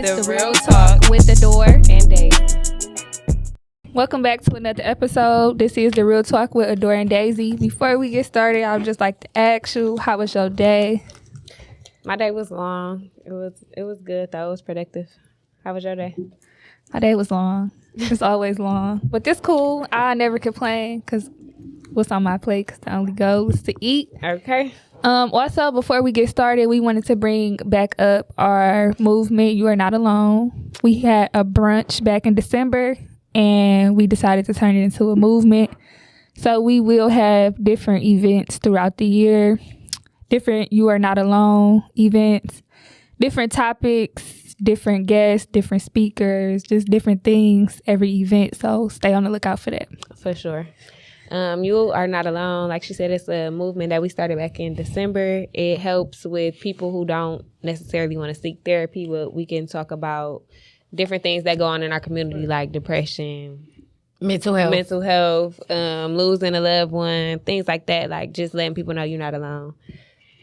The Real Talk with Adore and Daisy. Welcome back to another episode. This is The Real Talk with Adore and Daisy. Before we get started, I would just like to ask you, how was your day? My day was long. It was good though. It was productive. How was your day? My day was long. It's always long. But it's cool. I never complain because what's on my plate, because the only goal is to eat. Okay. Also, before we get started, we wanted to bring back up our movement, You Are Not Alone. We had a brunch back in December, and we decided to turn it into a movement. So we will have different events throughout the year, different You Are Not Alone events, different topics, different guests, different speakers, just different things every event. So stay on the lookout for that. For sure. You Are Not Alone. Like she said, it's a movement that we started back in December. It helps with people who don't necessarily want to seek therapy, but we can talk about different things that go on in our community, like depression, mental health, losing a loved one, things like that. Like just letting people know you're not alone.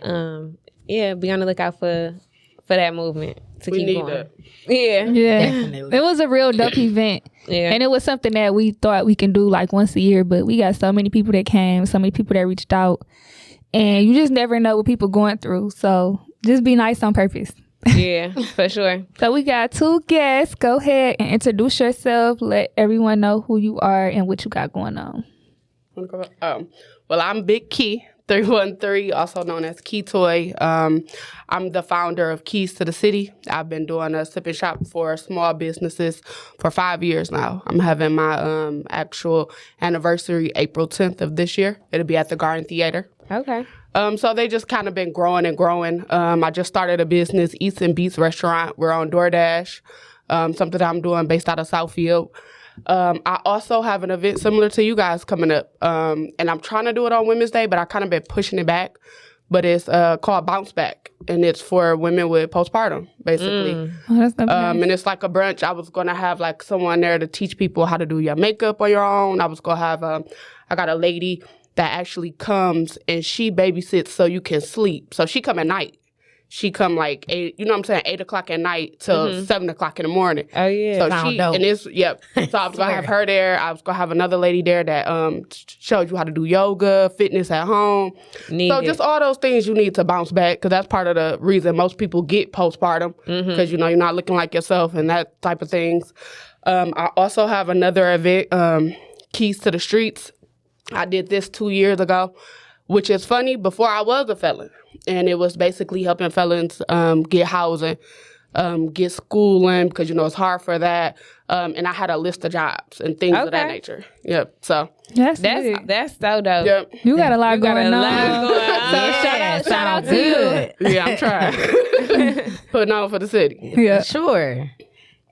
Be on the lookout for that movement to keep going. That. Yeah, definitely. It was a real dope event. Yeah. And it was something that we thought we can do like once a year, but we got so many people that came, so many people that reached out, and you just never know what people going through. So just be nice on purpose. Yeah, for sure. So we got two guests. Go ahead and introduce yourself. Let everyone know who you are and what you got going on. Well, I'm Big Key 313, also known as Key Toy. I'm the founder of Keys to the City. I've been doing a sip and shop for small businesses for 5 years now. I'm having my actual anniversary April 10th of this year. It'll be at the Garden Theater. Okay. So they just kind of been growing and growing. I just started a business, Eats and Beats Restaurant. We're on DoorDash, something that I'm doing based out of Southfield. I also have an event similar to you guys coming up, and I'm trying to do it on Women's Day, but I kind of been pushing it back. But it's called Bounce Back, and it's for women with postpartum, basically. Oh, that's gonna be nice. And it's like a brunch. I was going to have like someone there to teach people how to do your makeup on your own. I was going to have, I got a lady that actually comes and she babysits so you can sleep. So she come at night. She come like 8, 8 o'clock at night till 7 o'clock in the morning. Oh yeah. So So I was gonna have her there. I was gonna have another lady there that shows you how to do yoga, fitness at home. Just all those things you need to bounce back, because that's part of the reason most people get postpartum, because you're not looking like yourself and that type of things. I also have another event, Keys to the Streets. I did this 2 years ago, which is funny. Before I was a felon. And it was basically helping felons get housing, get schooling, because, it's hard for that. And I had a list of jobs and things of that nature. Yep. So that's so dope. Yep. You got a lot going on. So shout out to you. Yeah, I'm trying. Putting on for the city. Yeah. Sure.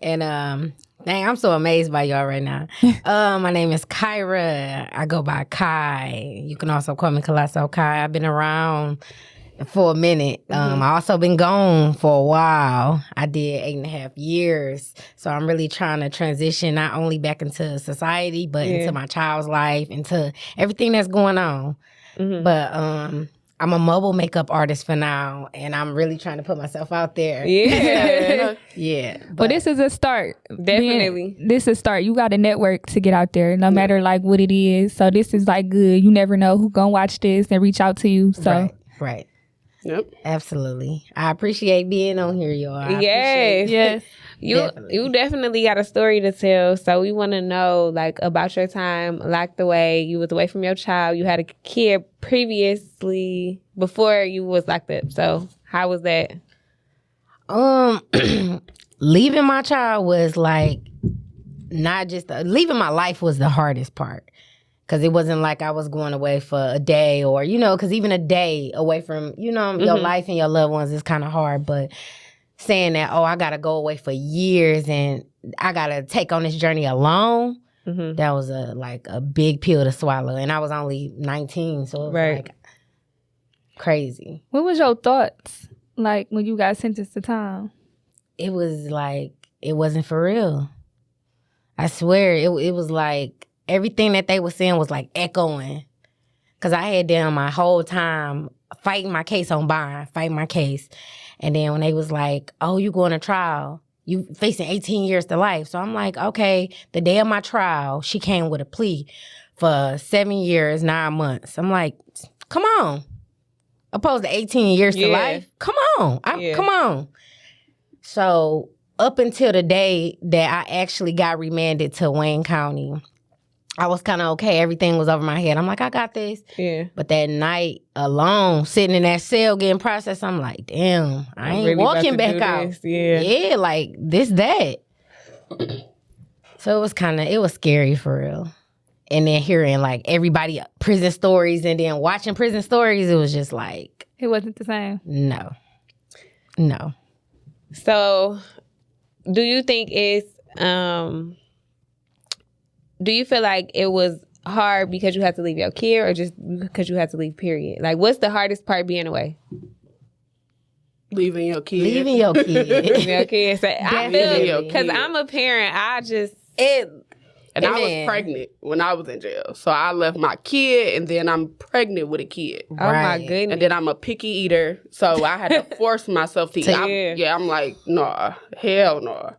And dang, I'm so amazed by y'all right now. My name is Kyra. I go by Kai. You can also call me Colosso Kai. I've been around for a minute. I also been gone for a while. I did 8.5 years. So I'm really trying to transition not only back into society, but into my child's life, into everything that's going on. But I'm a mobile makeup artist for now, and I'm really trying to put myself out there. Yeah. Yeah. But this is a start. Definitely. This is a start. You got a network to get out there, no matter like what it is. So this is like good. You never know who gonna watch this and reach out to you. So Right. Yep. Absolutely. I appreciate being on here, y'all. Yes. You definitely got a story to tell. So we want to know like about your time locked away. You was away from your child. You had a kid previously before you was locked up. So how was that? Leaving my child was like not just leaving my life was the hardest part. Because it wasn't like I was going away for a day or, because even a day away from, your life and your loved ones is kind of hard. But saying that, I got to go away for years and I got to take on this journey alone, that was a big pill to swallow. And I was only 19, so it was like crazy. What was your thoughts like when you got sentenced to time? It was like, it wasn't for real. I swear, it was like, everything that they were saying was like echoing. Because I had done my whole time fighting my case on bond, fighting my case. And then when they was like, oh, you going to trial, You facing 18 years to life. So I'm like, okay, the day of my trial, she came with a plea for 7 years, 9 months. I'm like, come on. Opposed to 18 years to life? Come on. Come on. So up until the day that I actually got remanded to Wayne County, I was kind of okay. Everything was over my head. I'm like, I got this. Yeah. But that night alone, sitting in that cell getting processed, I'm like, damn, I ain't really walking back out. Yeah, like that. So it was scary for real. And then hearing like everybody prison stories and then watching prison stories, it was just like. It wasn't the same. No. So do you think it's, do you feel like it was hard because you had to leave your kid or just because you had to leave, period? Like, what's the hardest part being away? Leaving your kid. Leaving your kid. Leaving your kid. So I feel, because I'm a parent, And I was pregnant when I was in jail. So I left my kid and then I'm pregnant with a kid. Oh my goodness. And then I'm a picky eater. So I had to force myself to eat. I'm like, nah, hell no.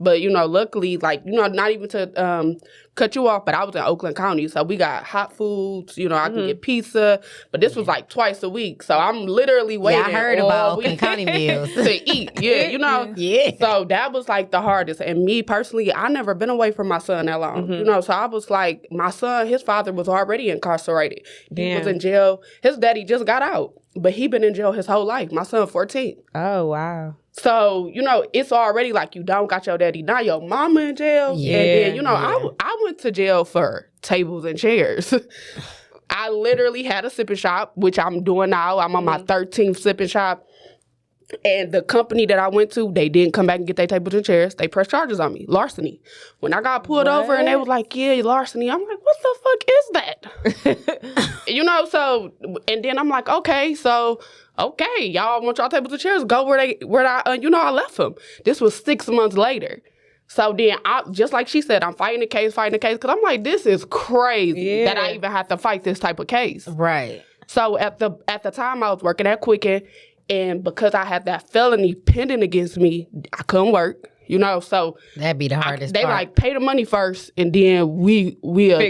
But, luckily, like, not even to cut you off, but I was in Oakland County. So we got hot foods, I can get pizza. But this was like twice a week. So I'm literally waiting. I heard about Oakland County meals. To eat. Yeah, Yeah. So that was like the hardest. And me personally, I never been away from my son that long. So I was like, my son, his father was already incarcerated. He was in jail. His daddy just got out. But he been in jail his whole life. My son 14. Oh, wow. So, it's already like you don't got your daddy. Now your mama in jail. Yeah. And then, I went to jail for tables and chairs. I literally had a sipping shop, which I'm doing now. I'm on my 13th sipping shop. And the company that I went to, they didn't come back and get their tables and chairs. They pressed charges on me. Larceny. When I got pulled over and they was like, yeah, larceny. I'm like, what the fuck is that? So, and then I'm like, okay, y'all want y'all tables and chairs? Go where I left them. This was 6 months later. So then, just like she said, I'm fighting the case, because I'm like, this is crazy that I even have to fight this type of case. Right. So at the time, I was working at Quicken. And because I had that felony pending against me, I couldn't work, so. That'd be the hardest part. They like, pay the money first, and then we'll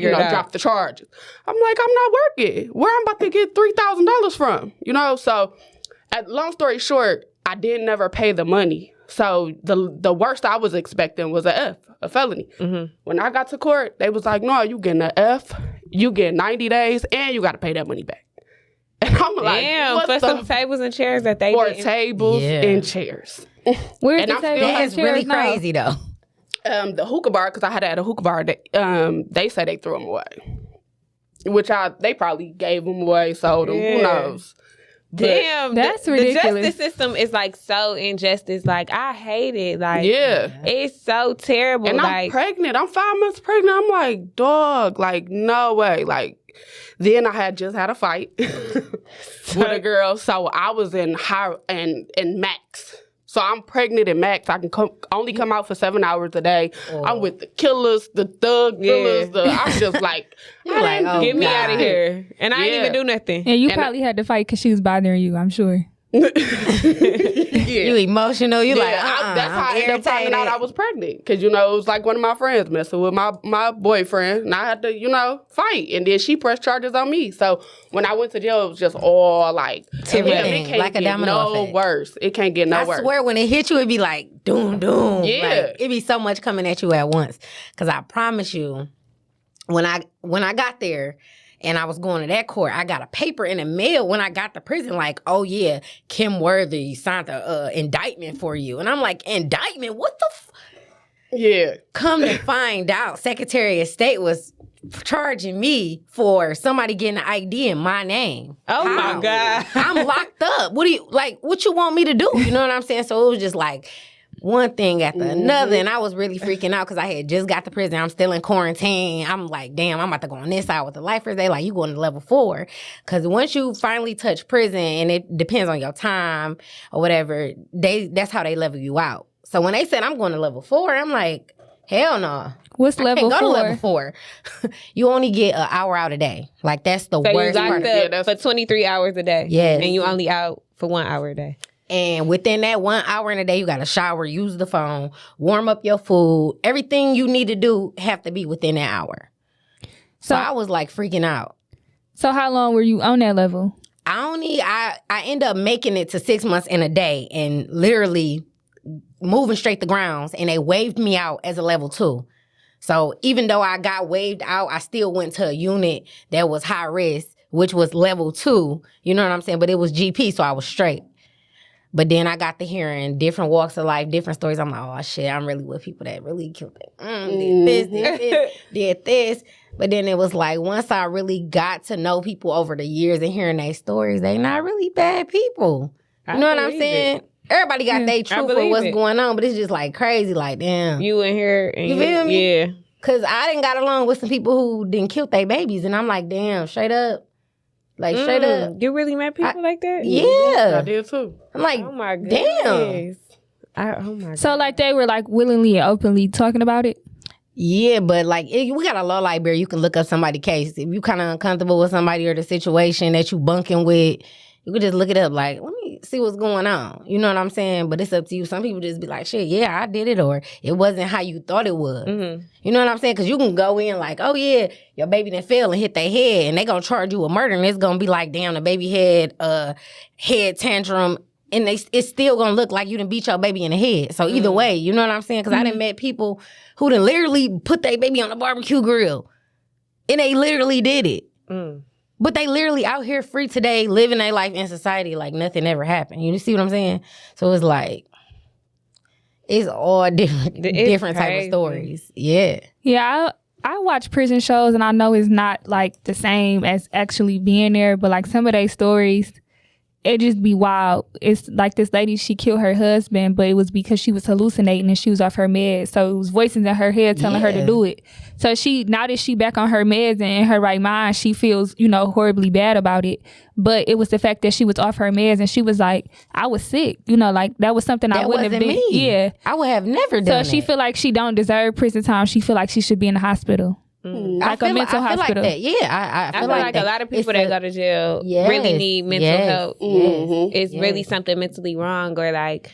drop the charges. I'm like, I'm not working. Where I'm about to get $3,000 from, So, long story short, I didn't never pay the money. So the worst I was expecting was a felony. Mm-hmm. When I got to court, they was like, no, you getting an F, you get 90 days, and you got to pay that money back. And I'm like, damn, for some tables and chairs that they didn't. Tables and chairs. Where's the tables and chairs really now? crazy, though. The hookah bar, because I had at a hookah bar, they say they threw them away. Which they probably gave them away, sold them, who knows. But damn, that's ridiculous. The justice system is like so injustice. Like, I hate it. Like, it's so terrible. And I'm pregnant. I'm 5 months pregnant. I'm like, dog, like, no way. Like, then I had just had a fight with a girl. So I was in max. So I'm pregnant in max. I can only come out for 7 hours a day. Oh. I'm with the killers, the thug killers. I'm just like, get me out of here. And I didn't even do nothing. And you probably had to fight because she was bothering you, I'm sure. You emotional. You like, that's how I ended up finding out I was pregnant. Because, it was like one of my friends messing with my boyfriend. And I had to, fight. And then she pressed charges on me. So when I went to jail, it was just all like, everything. It can't like a get domino no effect. Worse. It can't get no worse. I swear when it hit you, it'd be like, doom, doom. Yeah. Like, it'd be so much coming at you at once. Because I promise you, when I got there, and I was going to that court, I got a paper in the mail when I got to prison, like, oh, yeah, Kim Worthy signed the indictment for you. And I'm like, indictment? What the Yeah. Come to find out, Secretary of State was charging me for somebody getting an ID in my name. Oh, my God. I'm locked up. What you want me to do? You know what I'm saying? So it was just like one thing after another, and I was really freaking out because I had just got to prison. I'm still in quarantine. I'm like, damn, I'm about to go on this side with the lifers. They like, you going to level 4. Because once you finally touch prison, and it depends on your time or whatever, that's how they level you out. So when they said I'm going to level 4, I'm like, hell no. What's level 4? Go to level 4. You only get an hour out a day. Like, that's the worst part. For 23 hours a day. Yes. And you only out for 1 hour a day. And within that 1 hour in a day, you got to shower, use the phone, warm up your food. Everything you need to do have to be within that hour. So I was like freaking out. So how long were you on that level? I end up making it to 6 months in a day and literally moving straight the grounds. And they waived me out as a level 2. So even though I got waived out, I still went to a unit that was high risk, which was level 2. You know what I'm saying? But it was GP, so I was straight. But then I got to hearing different walks of life, different stories. I'm like, oh, shit, I'm really with people that really killed it. Did this. But then it was like, once I really got to know people over the years and hearing their stories, they not really bad people. You know what I'm saying? Everybody got their truth for what's going on, but it's just like crazy, like, damn. You in here and you feel me? Yeah. Because I didn't got along with some people who didn't kill their babies, and I'm like, damn, straight up. Like, straight up. You really met people like that? Yeah. I did too. I'm like, oh my goodness. Damn. Oh my god. So like they were like willingly and openly talking about it? Yeah, but like we got a law library. You can look up somebody's case. If you kind of uncomfortable with somebody or the situation that you bunking with, you could just look it up. Like, let me see what's going on. You know what I'm saying? But it's up to you. Some people just be like, shit, yeah, I did it, or it wasn't how you thought it was. Mm-hmm. You know what I'm saying? Because you can go in like, oh yeah, your baby done fell and hit their head, and they gonna charge you with murder, and it's gonna be like, damn, the baby had a head tantrum, and it's still gonna look like you done beat your baby in the head. So either way, you know what I'm saying? Because I done met people who done literally put their baby on the barbecue grill, and they literally did it. But they literally out here free today, living their life in society like nothing ever happened. You see what I'm saying? So it's like, it's all different type of stories. Yeah. Yeah, I watch prison shows, and I know it's not like the same as actually being there, but like some of those stories, it just be wild. It's like this lady, she killed her husband, but it was because she was hallucinating and she was off her meds. So it was voices in her head telling her to do it. So now that she back on her meds and in her right mind, she feels, horribly bad about it. But it was the fact that she was off her meds and she was like, I was sick. Like that was something I wouldn't have been. Me. Yeah. I would have never done So she feel like she don't deserve prison time. She feel like she should be in the hospital. Like a mental hospital. Like that. Yeah, I feel like a lot of people that go to jail really need mental help. It's really something mentally wrong. Or like,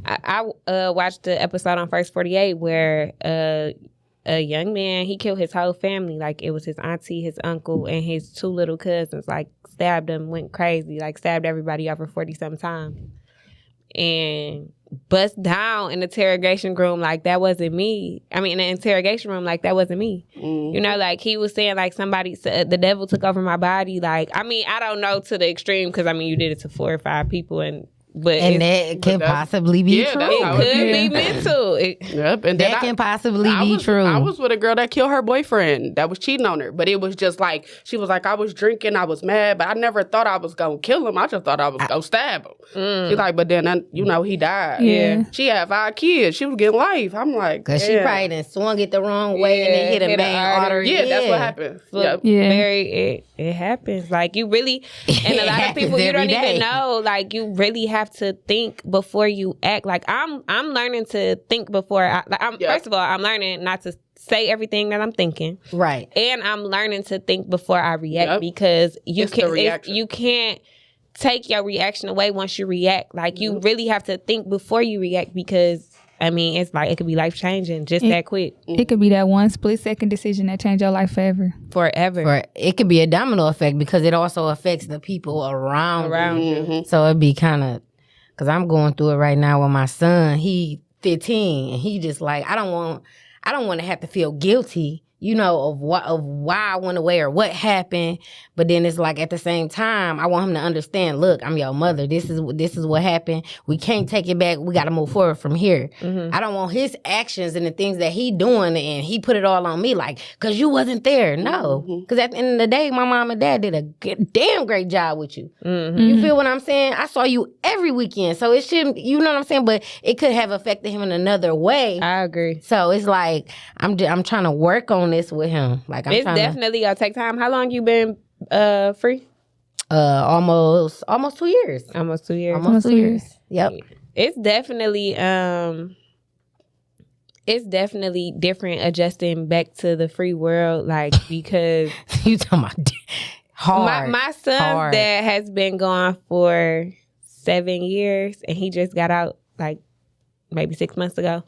I watched the episode on First 48 where a young man, he killed his whole family. Like, it was his auntie, his uncle, and his 2 little cousins. Like, stabbed them, went crazy. Like, stabbed everybody over 40-some times. And bust down in the interrogation room like that wasn't me. I mean, in the interrogation room like that wasn't me. Like he was saying like somebody said the devil took over my body. Like, I mean, I don't know to the extreme because I mean you did it to 4 or 5 people and that could possibly be true. It could be mental. And that can possibly be true. I was with a girl that killed her boyfriend that was cheating on her. But it was just like, she was like, I was drinking, I was mad, but I never thought I was going to kill him. I just thought I was going to stab him. She's like, but then, he died. Yeah. She had 5 kids. She was getting life. I'm like, because she probably done swung it the wrong way and then hit a main artery. Yeah, that's what happened. It happens. Like, you really, and a lot of people, you don't even know, like, you really have to think before you act. Like, I'm learning to think before first of all, I'm learning not to say everything that I'm thinking. Right. And I'm learning to think before I react because you can't take your reaction away once you react. Like, you really have to think before you react because I mean, it's like it could be life changing just that quick. It could be that one split second decision that changed your life forever. Forever. It could be a domino effect because it also affects the people around you. So it'd be kind of, because I'm going through it right now with my son. He 15 and he just like, I don't want to have to feel guilty, of why I went away or what happened. But then it's like at the same time, I want him to understand, look, I'm your mother. This is what happened. We can't take it back. We got to move forward from here. I don't want his actions and the things that he doing and he put it all on me like, because you wasn't there. No. Because at the end of the day, my mom and dad did a damn great job with you. You feel what I'm saying? I saw you every weekend. So it shouldn't, you know what I'm saying? But it could have affected him in another way. I agree. So it's like, I'm trying to work on this with him. Like, it's definitely gonna take time. How long you been free? Almost 2 years. Almost 2 years. Almost 2 years. Yep. It's definitely different adjusting back to the free world, like, because you talking about hard. My son's dad has been gone for 7 years, and he just got out like maybe 6 months ago.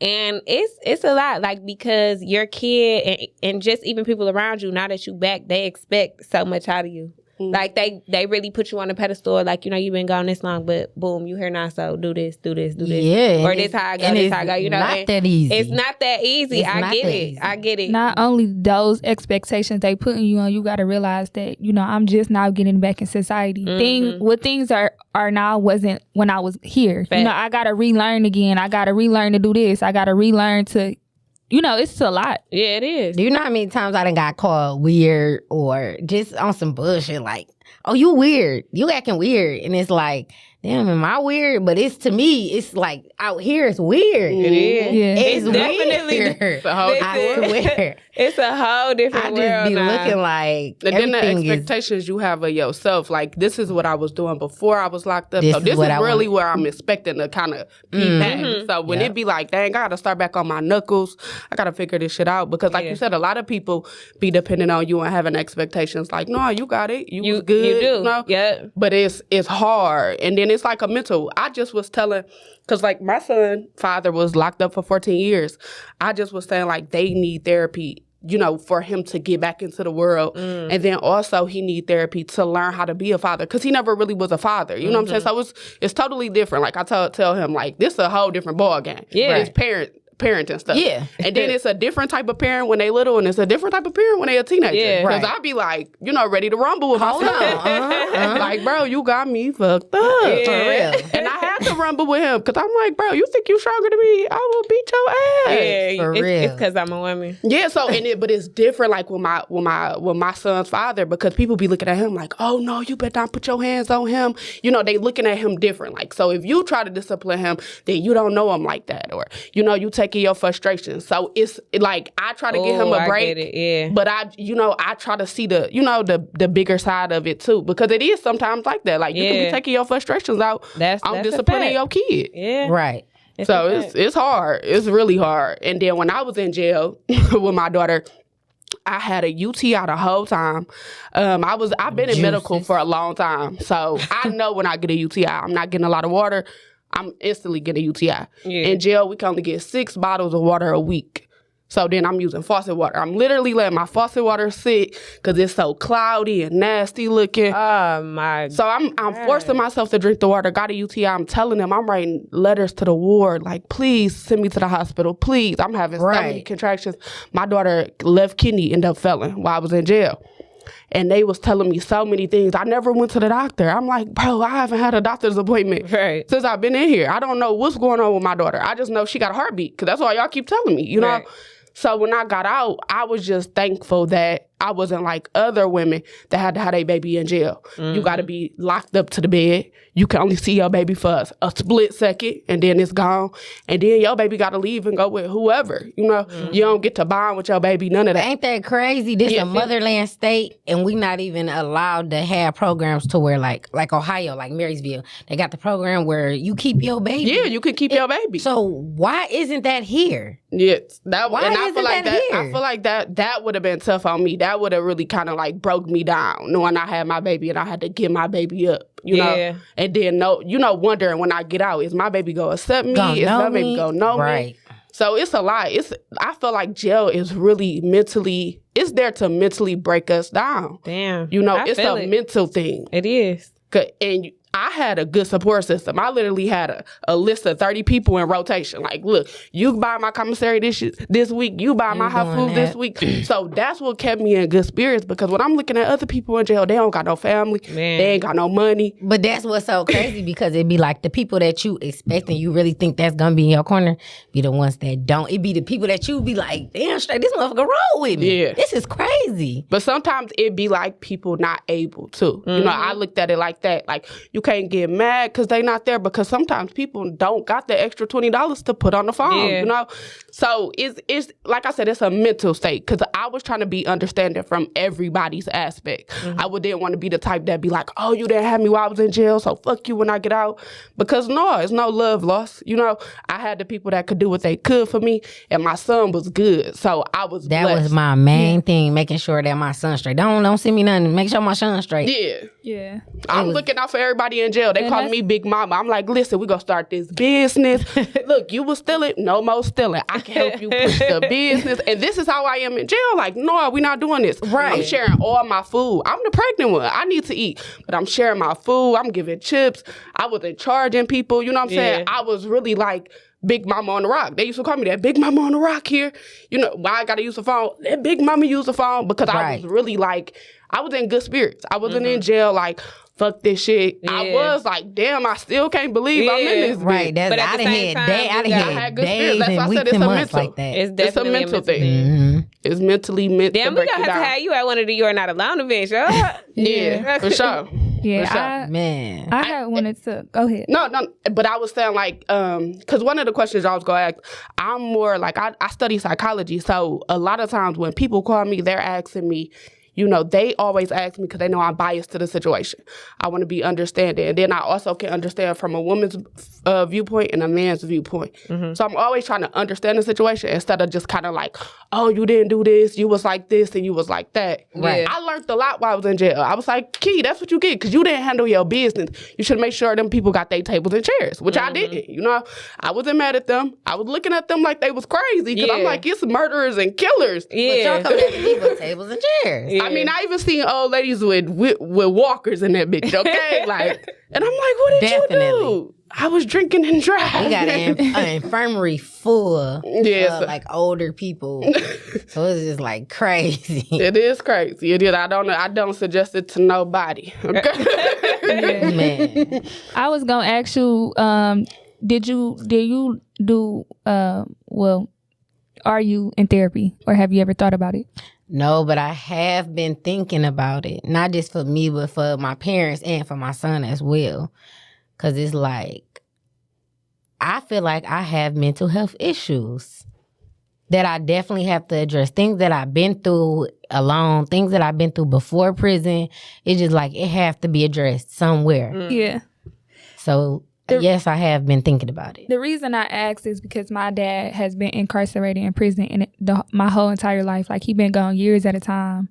And it's a lot, like, because your kid and just even people around you, now that you back, they expect so much out of you. Like, they really put you on a pedestal. Like, you've been gone this long, but boom, you here now, so do this. Yeah. Or this how I go, this how I go. Not that easy. It's not that easy. I get it. Not only those expectations they putting you on, you got to realize that, I'm just now getting back in society. What things are now wasn't when I was here. Fact. I got to relearn again. I got to relearn to do this. I got to relearn to... it's a lot. Yeah, it is. Do you know how many times I done got called weird or just on some bullshit like, oh, you weird. You acting weird. And it's like, damn, am I weird? But to me, it's like out here, it's weird. It is. Yeah. It's definitely weird. I swear. It's a whole different world. I just be now. looking like and then the everything expectations you have of yourself, like, this is what I was doing before I was locked up. This So is this is what I really want. where I'm expecting to kind of be back. So when it be like, dang, I got to start back on my knuckles. I got to figure this shit out. Because like you said, a lot of people be dependent on you and having expectations like, no, you got it. You was good. You do. Yeah. But it's hard. And then it's like a mental. I just was telling, because like my son father was locked up for 14 years. I just was saying like they need therapy, for him to get back into the world. And then also he need therapy to learn how to be a father, because he never really was a father. You know what I'm saying? So it's totally different. Like I tell him, like, this is a whole different ball game. Yeah. It's parenting stuff. Yeah. And then it's a different type of parent when they little, and it's a different type of parent when they a teenager. Yeah. Because Right. I be like, ready to rumble with Hold myself. on. Like, bro, you got me fucked up. For real. And I had to rumble with him, because I'm like, bro, you think you stronger than me? I will beat your ass. Yeah, For it's real. because I'm a woman. Yeah, so but it's different like with my son's father, because people be looking at him like, oh no, you better not put your hands on him. They looking at him different. Like, so if you try to discipline him, then you don't know him like that, or you taking your frustration. So it's like I try to give him a break, I get it, yeah. but I try to see the the bigger side of it too, because it is sometimes like that. Like you can be taking your frustrations out That's on a disciplining fact. your kid. Yeah. Right. So it's hard. It's really hard. And then when I was in jail with my daughter, I had a UTI the whole time. I've been in medical for a long time, so I know when I get a UTI, I'm not getting a lot of water. I'm instantly getting a UTI. Yeah. In jail, we can only get 6 bottles of water a week. So then I'm using faucet water. I'm literally letting my faucet water sit because it's so cloudy and nasty looking. Oh my. So I'm forcing myself to drink the water. Got a UTI. I'm telling them, I'm writing letters to the ward like, please send me to the hospital. Please. I'm having so many contractions. My daughter left kidney ended up failing while I was in jail. And they was telling me so many things. I never went to the doctor. I'm like, bro, I haven't had a doctor's appointment since I've been in here. I don't know what's going on with my daughter. I just know she got a heartbeat, because that's all y'all keep telling me, Right. So when I got out, I was just thankful that I wasn't like other women that had to have their baby in jail. You got to be locked up to the bed. You can only see your baby for a split second, and then it's gone. And then your baby got to leave and go with whoever. You don't get to bond with your baby, none of that. Ain't that crazy? This a motherland state, and we not even allowed to have programs to where like Ohio, like Marysville, they got the program where you keep your baby. Yeah, you could keep your baby. So why isn't that here? Yes, Why and I isn't feel like that here? I feel like that would have been tough on me. That would have really kind of like broke me down, knowing I had my baby and I had to give my baby up. You know, and then wondering when I get out, is my baby gonna accept me? Is my baby gonna know me? So it's a lot. I feel like jail is really mentally. It's there to mentally break us down. Damn. It's a mental thing. It is. And I had a good support system. I literally had a list of 30 people in rotation. Like, look, you buy my commissary this week. You buy my hot food this week. So that's what kept me in good spirits, because when I'm looking at other people in jail, they don't got no family. Man. They ain't got no money. But that's what's so crazy, because it be like the people that you expect and you really think that's gonna be in your corner be the ones that don't. It be the people that you be like, damn straight, this motherfucker roll with me. Yeah. This is crazy. But sometimes it be like people not able to. I looked at it like that. Like, you can't get mad because they not there, because sometimes people don't got the extra $20 to put on the phone, So it's like I said, it's a mental state, because I was trying to be understanding from everybody's aspect. I didn't want to be the type that be like, oh, you didn't have me while I was in jail, so fuck you when I get out. Because no, it's no love lost. You know, I had the people that could do what they could for me, and my son was good. So I was That blessed. was my main thing, making sure that my son's straight. Don't send me nothing. Make sure my son's straight. Yeah. I'm looking out for everybody in jail. They call me Big Mama. I'm like, listen, we gonna start this business. Look, you was stealing, no more stealing. I can help you push the business. And this is how I am in jail. Like, no, we not doing this. Right. I'm sharing all my food. I'm the pregnant one. I need to eat. But I'm sharing my food. I'm giving chips. I wasn't charging people. You know what I'm saying? I was really like Big Mama on the Rock. They used to call me that Big Mama on the Rock here. You know, why I gotta use the phone? That Big Mama used the phone because I was really like, I was in good spirits. I wasn't in jail like, fuck this shit. I was like, damn, I still can't believe I'm in this bitch. Right, that's But at out the of same head. time, Day out of you got- I head. had good spirits. Days That's why I and said weeks it's and a months mental. like that. It's It's a definitely mental thing. Mm-hmm. It's mentally meant Damn, to we break gonna you have to down. have you at one of the You're Not Alone events, y'all. Yeah, for sure. Yeah, For sure. I had wanted to go ahead. No, but I was saying like, because one of the questions I was going to ask, I'm more like, I study psychology. So a lot of times when people call me, they're asking me, you know, they always ask me because they know I'm biased to the situation. I want to be understanding. And then I also can understand from a woman's viewpoint and a man's viewpoint. So I'm always trying to understand the situation instead of just kind of like, oh, you didn't do this, you was like this, and you was like that. Right. I learned a lot while I was in jail. I was like, Key, that's what you get because you didn't handle your business. You should make sure them people got their tables and chairs, which I didn't. You know, I wasn't mad at them. I was looking at them like they was crazy because I'm like, it's murderers and killers. But y'all come at me with tables and chairs. I mean, I even seen old ladies with walkers in that bitch, okay? Like, and I'm like, what did you do? I was drinking and driving. We got an infirmary full of like older people. So it's just like crazy. It is crazy. It is. I don't suggest it to nobody. Okay? Man. I was gonna ask you, did you do are you in therapy or have you ever thought about it? No, but I have been thinking about it. Not just for me, but for my parents and for my son as well. Because it's like, I feel like I have mental health issues that I definitely have to address. Things that I've been through alone, things that I've been through before prison. It's just like, it have to be addressed somewhere. Yeah. So, yes, I have been thinking about it. The reason I asked is because my dad has been incarcerated in prison my whole entire life. Like, he been gone years at a time.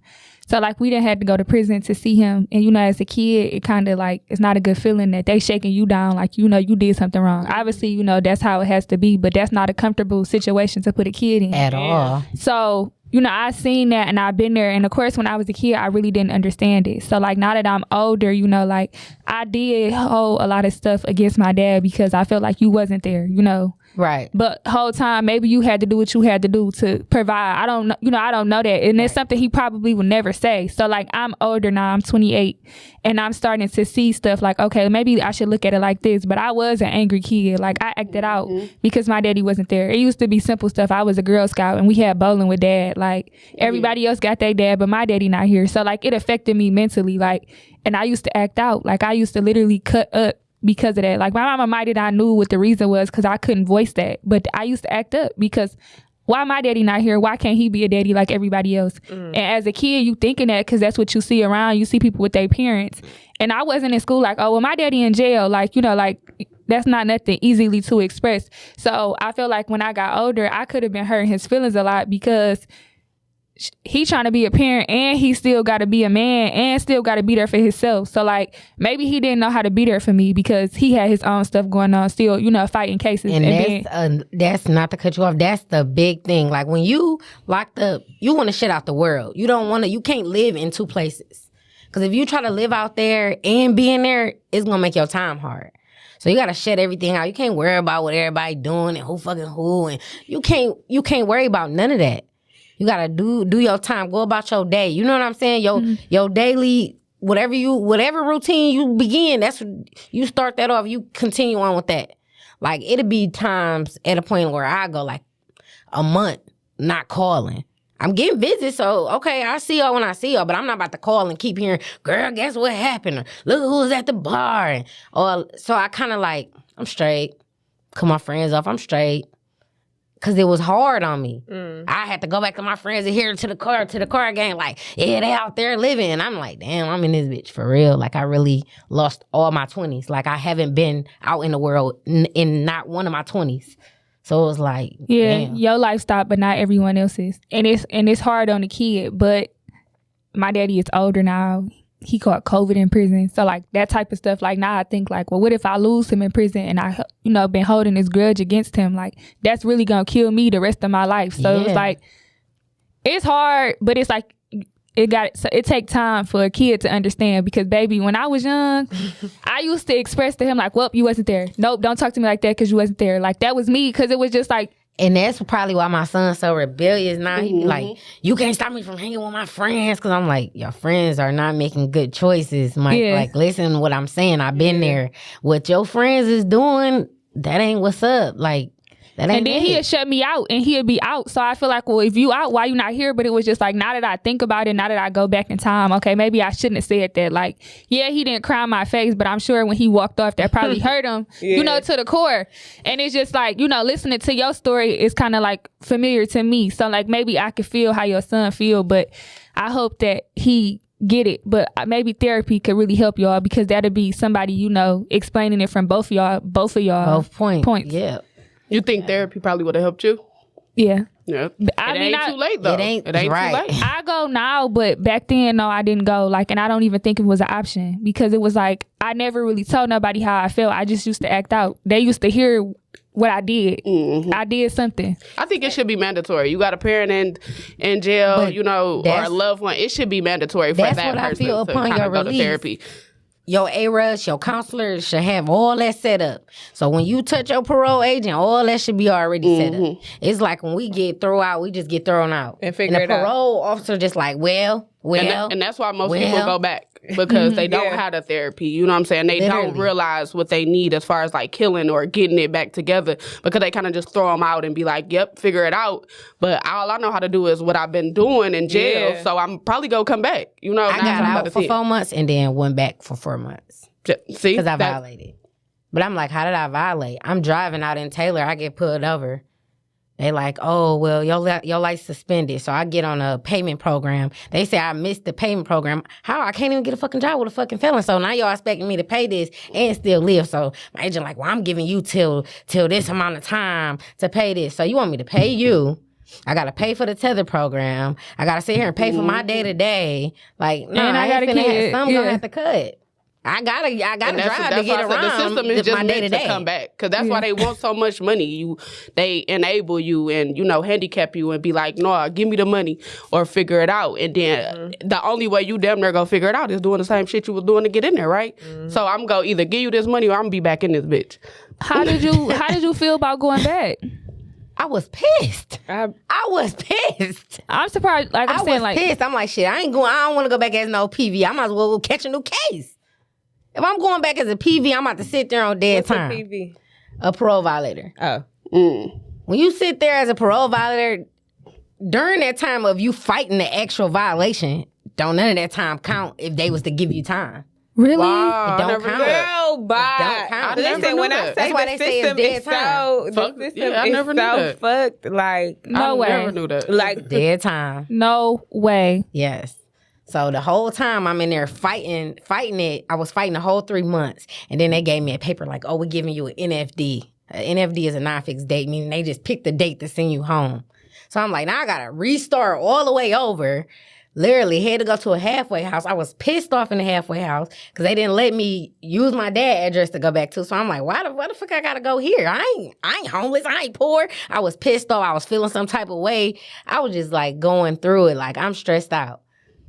So, like, we didn't have to go to prison to see him. And, you know, as a kid, it kind of, like, it's not a good feeling that they shaking you down like, you know, you did something wrong. Obviously, you know, that's how it has to be. But that's not a comfortable situation to put a kid in. At all. So, you know, I seen that and I've been there. And, of course, when I was a kid, I really didn't understand it. So, like, now that I'm older, you know, like, I did hold a lot of stuff against my dad because I felt like you wasn't there, you know. Right. But whole time, maybe you had to do what you had to do to provide. I don't know, you know, I don't know that. And it's something he probably would never say. So, like, I'm older now, I'm 28, and I'm starting to see stuff like, okay, maybe I should look at it like this. But I was an angry kid. Like, I acted out because my daddy wasn't there. It used to be simple stuff. I was a Girl Scout, and we had bowling with dad. Like, everybody else got their dad, but my daddy not here. So, like, it affected me mentally. Like, and I used to act out. Like, I used to literally cut up because of that. Like, my mama might have not knew what the reason was because I couldn't voice that. But I used to act up because why my daddy not here? Why can't he be a daddy like everybody else? And as a kid, you thinking that because that's what you see around. You see people with their parents. And I wasn't in school like, oh, well, my daddy in jail. Like, you know, like, that's not nothing easily to express. So I feel like when I got older, I could have been hurting his feelings a lot because he trying to be a parent and he still got to be a man and still got to be there for himself. So, like, maybe he didn't know how to be there for me because he had his own stuff going on still, you know, fighting cases. And that's not to cut you off. That's the big thing. Like, when you locked up, you want to shut out the world. You can't live in two places. Because if you try to live out there and be in there, it's going to make your time hard. So you got to shut everything out. You can't worry about what everybody doing and who fucking who. And you can't worry about none of that. You gotta do your time. Go about your day. You know what I'm saying? Your daily whatever routine you begin. That's you start that off. You continue on with that. Like, it'll be times at a point where I go like a month not calling. I'm getting visits, so okay, I see y'all when I see y'all, but I'm not about to call and keep hearing, girl, guess what happened? Or, look who was at the bar. So I kind of like, I'm straight. Cut my friends off. I'm straight. Cause it was hard on me. I had to go back to my friends and hear to the car game, like, yeah, they out there living. And I'm like, damn, I'm in this bitch for real. Like, I really lost all my 20s. Like, I haven't been out in the world in not one of my 20s. So it was like, damn. Your life stopped, but not everyone else's. And it's hard on the kid, but my daddy is older now. He caught COVID in prison. So like that type of stuff, like now I think like, well, what if I lose him in prison and I, been holding this grudge against him? Like that's really going to kill me the rest of my life. So it's like, it's hard, but it's like, it take time for a kid to understand because baby, when I was young, I used to express to him like, well, you wasn't there. Nope, don't talk to me like that because you wasn't there. Like that was me because it was just like, and that's probably why my son's so rebellious now. He be like, you can't stop me from hanging with my friends. Because I'm like, your friends are not making good choices, Mike. Yeah. Like, listen to what I'm saying. I've been there. What your friends is doing, that ain't what's up. Like, that ain't and then he'd shut me out and he'd be out. So I feel like, well, if you out, why you not here? But it was just like, now that I think about it, now that I go back in time, okay, maybe I shouldn't have said that. Like, yeah, he didn't cry in my face, but I'm sure when he walked off, that probably hurt him, to the core. And it's just like, listening to your story is kind of like familiar to me. So like maybe I could feel how your son feel, but I hope that he get it. But maybe therapy could really help y'all because that'll be somebody, explaining it from both of y'all. Both points. Yeah. You think therapy probably would have helped you? Yeah. Yeah. It ain't too late, though. It ain't right. too late. I go now, but back then, no, I didn't go. Like, and I don't even think it was an option because it was like, I never really told nobody how I felt. I just used to act out. They used to hear what I did. Mm-hmm. I did something. I think it should be mandatory. You got a parent in jail, or a loved one. It should be mandatory for that person I feel upon to your go to therapy. Your ARUS, your counselor should have all that set up. So when you touch your parole agent, all that should be already set up. It's like when we get thrown out, we just get thrown out. And the parole officer just like, and that's why most people go back because they don't have the therapy. You know what I'm saying? They don't realize what they need as far as like killing or getting it back together because they kind of just throw them out and be like, yep, figure it out. But all I know how to do is what I've been doing in jail. So I'm probably going to come back. I got out for 4 months and then went back for 4 months. See? Because I violated. But I'm like, how did I violate? I'm driving out in Taylor. I get pulled over. They like, oh, well, your license suspended. So I get on a payment program. They say I missed the payment program. How? I can't even get a fucking job with a fucking felon. So now y'all expecting me to pay this and still live. So my agent like, well, I'm giving you till this amount of time to pay this. So you want me to pay you? I got to pay for the tether program. I got to sit here and pay for my day-to-day. Like, no, I got a kid. Something going to have to cut. I gotta drive to get around. The system is just meant to come back because that's why they want so much money. They enable you and handicap you and be like, no, give me the money or figure it out. And then the only way you damn near gonna figure it out is doing the same shit you was doing to get in there, right? So I'm gonna either give you this money or I'm gonna be back in this bitch. How did you feel about going back? I was pissed. I was pissed. I'm surprised. Like I'm saying, pissed. I'm like, shit. I don't want to go back as no PV. I might as well go catch a new case. If I'm going back as a PV, I'm about to sit there on dead time. What's a PV? A parole violator. Oh. When you sit there as a parole violator, during that time of you fighting the actual violation, don't none of that time count if they was to give you time. Really? Wow, it don't count. Girl, bye. Don't count. Listen, when I say that's why they say it's dead time. The system is so fucked. Like, no way. I never knew that. Like, dead time. No way. Yes. So the whole time I'm in there fighting it, I was fighting the whole 3 months. And then they gave me a paper like, oh, we're giving you an NFD. An NFD is a non-fixed date, meaning they just pick the date to send you home. So I'm like, now I got to restart all the way over. Literally had to go to a halfway house. I was pissed off in the halfway house because they didn't let me use my dad's address to go back to. So I'm like, why the fuck I got to go here? I ain't homeless. I ain't poor. I was pissed off. I was feeling some type of way. I was just like going through it. Like I'm stressed out.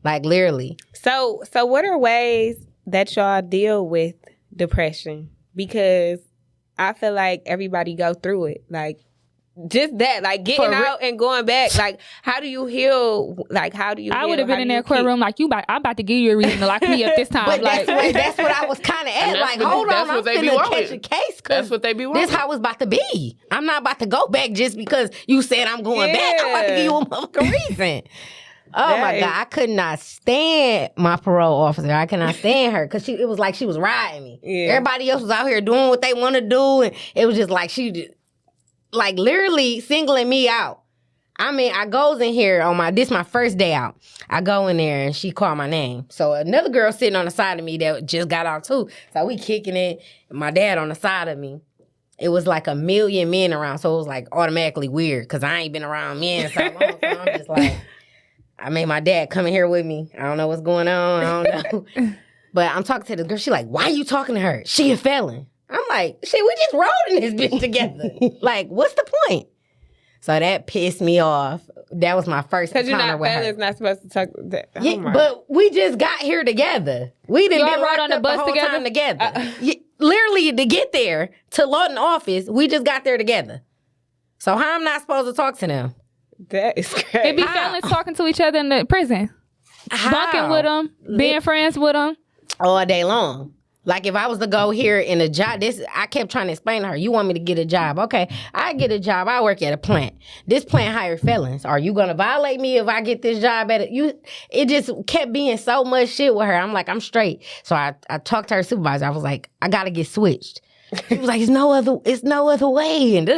Like, literally. So what are ways that y'all deal with depression? Because I feel like everybody go through it. Like, just that. Like, getting out and going back. Like, how do you heal? Like, how do you I would have been in that courtroom like, I'm about to give you a reason to lock me up this time. But like, that's what I was kind of at. Like, hold on, I'm finna catch a case. That's what they be wanting. This how it's about to be. I'm not about to go back just because you said I'm going back. I'm about to give you a motherfucking reason. Oh my God, I could not stand my parole officer. I could not stand her because it was like she was riding me. Yeah. Everybody else was out here doing what they want to do, and it was just like like literally singling me out. I mean, I goes in here on this my first day out. I go in there and she called my name. So another girl sitting on the side of me that just got out too. So we kicking it. My dad on the side of me. It was like a million men around. So it was like automatically weird because I ain't been around men so long. So I'm just like, I made my dad come in here with me. I don't know what's going on. I don't know. But I'm talking to the girl. She like, why are you talking to her? She a felon. I'm like, shit, we just rode in this bitch together. Like, what's the point? So that pissed me off. That was my first encounter with her. Because you're not supposed to talk. Yeah, but we just got here together. We didn't Y'all been rode locked on the up bus the whole together? time together. Literally, to get there, to Lawton office, we just got there together. So how I'm not supposed to talk to them? That is crazy. It be felons talking to each other in the prison. Bunking with them, being friends with them. All day long. Like if I was to go here in a job, I kept trying to explain to her, you want me to get a job. Okay, I get a job. I work at a plant. This plant hire felons. Are you going to violate me if I get this job at it? It just kept being so much shit with her. I'm like, I'm straight. So I talked to her supervisor. I was like, I got to get switched. She was like, it's no other way. And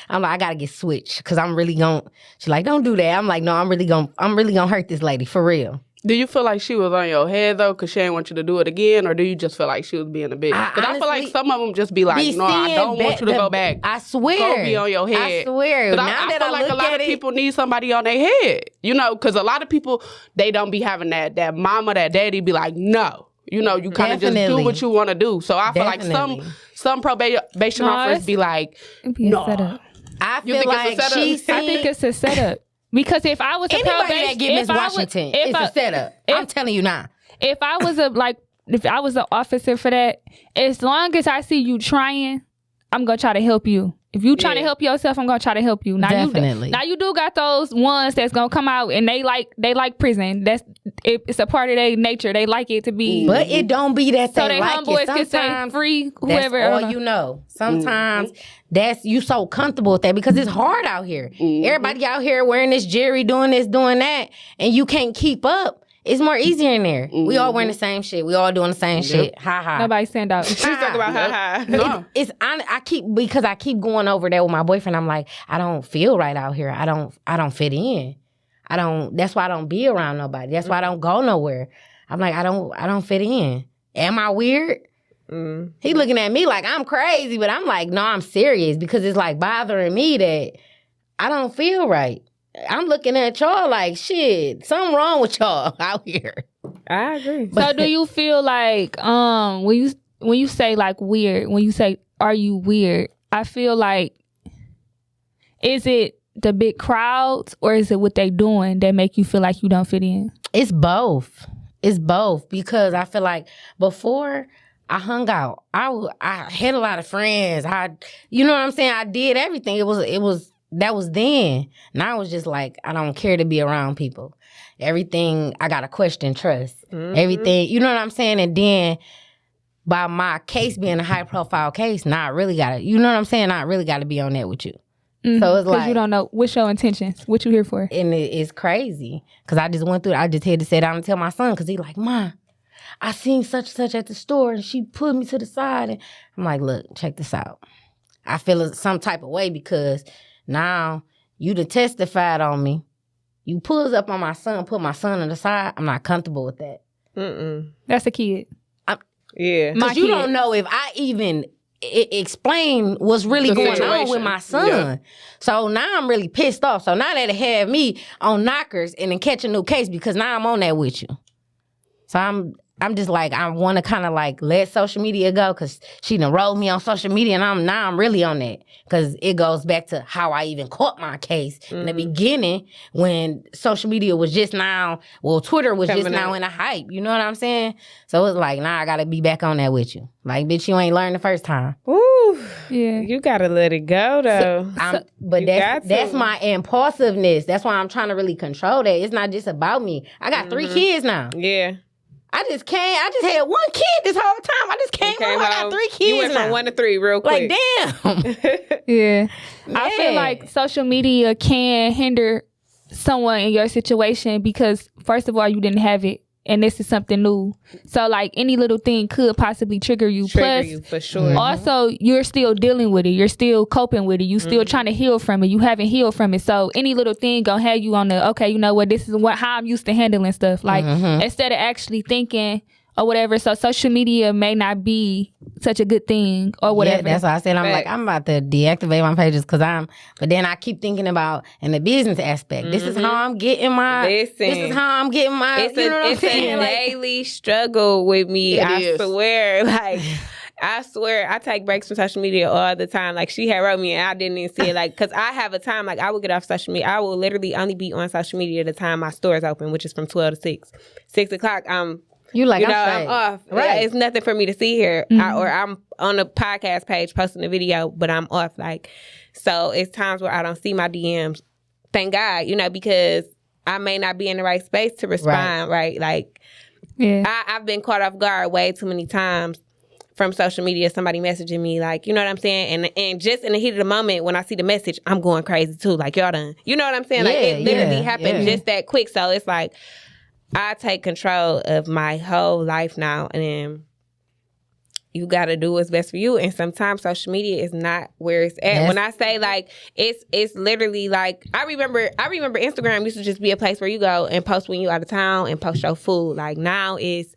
I'm like, I got to get switched because I'm really going. She's like, don't do that. I'm like, no, I'm really going to hurt this lady for real. Do you feel like she was on your head, though, because she didn't want you to do it again? Or do you just feel like she was being a bitch? Because I feel like some of them just be like, no, I don't want you to go back. I swear. Go be on your head. I swear. Now I that feel I like look a lot at of people need somebody on their head. You know, because a lot of people, they don't be having that mama, that daddy be like, no. You know, you kind of just do what you want to do. So I feel like some probation officers be like, no. I feel like I think it's a setup. Because if I was a anybody that get Miss Washington, it's a setup. I'm telling you now. If I was an officer for that, as long as I see you trying, I'm gonna try to help you. If you trying to help yourself, I'm gonna try to help you. Now Definitely. You do got those ones that's gonna come out and they like prison. It's a part of their nature. They like it to be. But it don't be that so they like it. Homeboys can say free whoever. That's all you know. Sometimes that's you so comfortable with that because it's hard out here. Everybody out here wearing this Jerry, doing this, doing that, and you can't keep up. It's more easier in there. We all wearing the same shit. We all doing the same shit. Ha ha. Nobody stand out. She's talking about ha ha. No. I keep going over there with my boyfriend. I'm like, I don't feel right out here. I don't fit in. That's why I don't be around nobody. That's why I don't go nowhere. I'm like, I don't fit in. Am I weird? He looking at me like I'm crazy, but I'm like, no, I'm serious because it's like bothering me that I don't feel right. I'm looking at y'all like, shit, something wrong with y'all out here. I agree. So do you feel like when you say like weird, when you say are you weird, I feel like is it the big crowds or is it what they doing that make you feel like you don't fit in? It's both. It's both because I feel like before I hung out, I had a lot of friends. You know what I'm saying? I did everything. That was then. Now I was just like, I don't care to be around people. Everything, I got to question trust. Everything, you know what I'm saying? And then by my case being a high profile case, now I really got to, you know what I'm saying? I really got to be on that with you. So it's like, you don't know what's your intentions, what you here for. And it's crazy. Because I just went through it. I just had to sit down and tell my son because he like, Ma, I seen such and such at the store and she put me to the side. And I'm like, look, check this out. I feel some type of way because now you done testified on me. You pulls up on my son, put my son on the side. I'm not comfortable with that. That's a kid. Yeah. Because you don't know if I even explain what's really going on with my son. Yeah. So now I'm really pissed off. So now they have me on knockers and then catch a new case because now I'm on that with you. So I'm just like, I want to kind of like let social media go because she done rolled me on social media and I'm really on that because it goes back to how I even caught my case in the beginning when social media was just now, Twitter was just now in a hype. You know what I'm saying? So it's like, I got to be back on that with you. Like, bitch, you ain't learned the first time. Ooh. Yeah. You got to let it go, though. But that's my impulsiveness. That's why I'm trying to really control that. It's not just about me. I got 3 kids now. Yeah. I just had 1 kid this whole time. I just came home. I got 3 kids You went from 1 to 3 real quick. Like, damn. Yeah. I feel like social media can hinder someone in your situation because, first of all, you didn't have it and this is something new. So like any little thing could possibly trigger you. Plus, you for sure. Also, you're still dealing with it. You're still coping with it. You still trying to heal from it. You haven't healed from it. So any little thing gonna have you on the, okay, you know what, this is how I'm used to handling stuff. Like instead of actually thinking or whatever. So social media may not be such a good thing or whatever. Yeah, that's why I said I'm about to deactivate my pages but then I keep thinking about in the business aspect. This is how I'm getting my. This is how I'm getting my. It's a daily struggle with me. I swear, like. I swear, I take breaks from social media all the time. Like, she had wrote me and I didn't even see it. Like, because I have a time, like, I will get off social media. I will literally only be on social media the time my store is open, which is from 12 to 6. 6 o'clock, I'm off. Right. It's nothing for me to see here. Or I'm on the podcast page posting a video, but I'm off. Like, so it's times where I don't see my DMs. Thank God, because I may not be in the right space to respond, right? Like, I've been caught off guard way too many times from social media, somebody messaging me, like, you know what I'm saying? And just in the heat of the moment, when I see the message, I'm going crazy too. Like, y'all done. You know what I'm saying? Like, it literally happened just that quick. So it's like, I take control of my whole life now. And then you got to do what's best for you. And sometimes social media is not where it's at. When I say, like, it's literally like, I remember Instagram used to just be a place where you go and post when you out of town and post your food. Like, now it's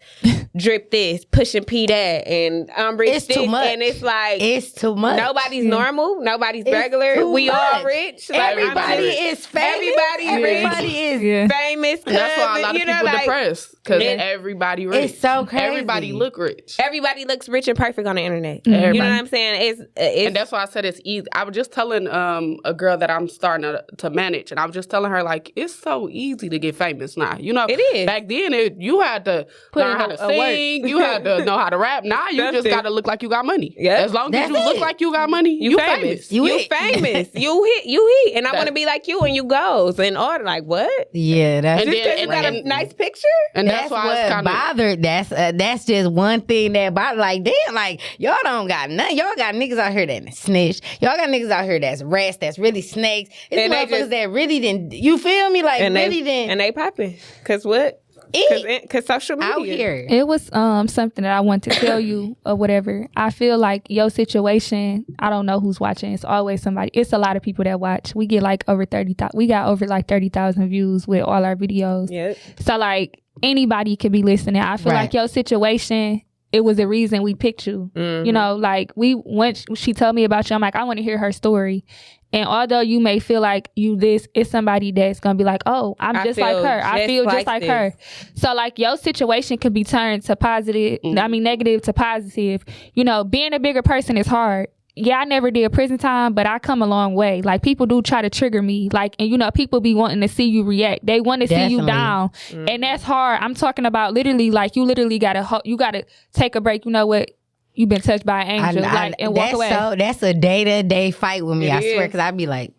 drip this, pushing P that, and I'm rich it's this. Too much. And it's like, it's too much. Nobody's normal. Nobody's regular. We all rich. Like, everybody is famous. Everybody is famous. And that's why a lot of people depressed. Because everybody rich. It's so crazy. Everybody look rich. Everybody looks rich and perfect on the internet. You know what I'm saying? It's and that's why I said it's easy. I was just telling a girl that I'm starting to manage, and I was just telling her, like, it's so easy to get famous now. It is. Back then, you had to learn how to sing. You had to know how to rap. Now you just got to look like you got money. Yeah. As long as you look like you got money, you famous. You famous. You hit. And I want to be like you, and you goes and all. Like, what? Yeah, that's just because you got a nice picture. And that's why it's kind of bothered. That's just one thing that bothered. Like, damn, like, y'all don't got nothing. Y'all got niggas out here that snitch. Y'all got niggas out here that's rats, that's really snakes. It's motherfuckers that really didn't, you feel me? Like, and really didn't. And they popping. Because what? Because social media. Out here. It was something that I wanted to tell you or whatever. I feel like your situation, I don't know who's watching. It's always somebody. It's a lot of people that watch. We get like over 30,000. We got over like 30,000 views with all our videos. Yep. So like anybody could be listening. I feel like your situation, it was the reason we picked you. Like once she told me about you, I'm like, I want to hear her story. And although you may feel like it's somebody that's going to be like, oh, I'm just like her. I feel just like her. So like your situation could be turned to positive, negative to positive. Being a bigger person is hard. Yeah, I never did prison time, but I come a long way. Like, people do try to trigger me. Like, and people be wanting to see you react. They want to see you down. And that's hard. I'm talking about literally, like, you literally gotta take a break. You know what? You've been touched by an angel, and walk away. That's a day-to-day fight with me, I swear, because I'd be like,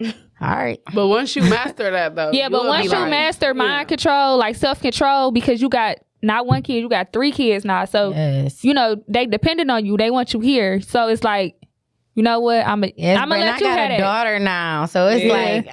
all right. But once you master that, though. Yeah, but once you master mind control, like self-control, because you got not one kid, you got 3 kids now. So, they dependent on you. They want you here. So it's like, you know what? I'm gonna let you have it. I got a daughter now, so it's like,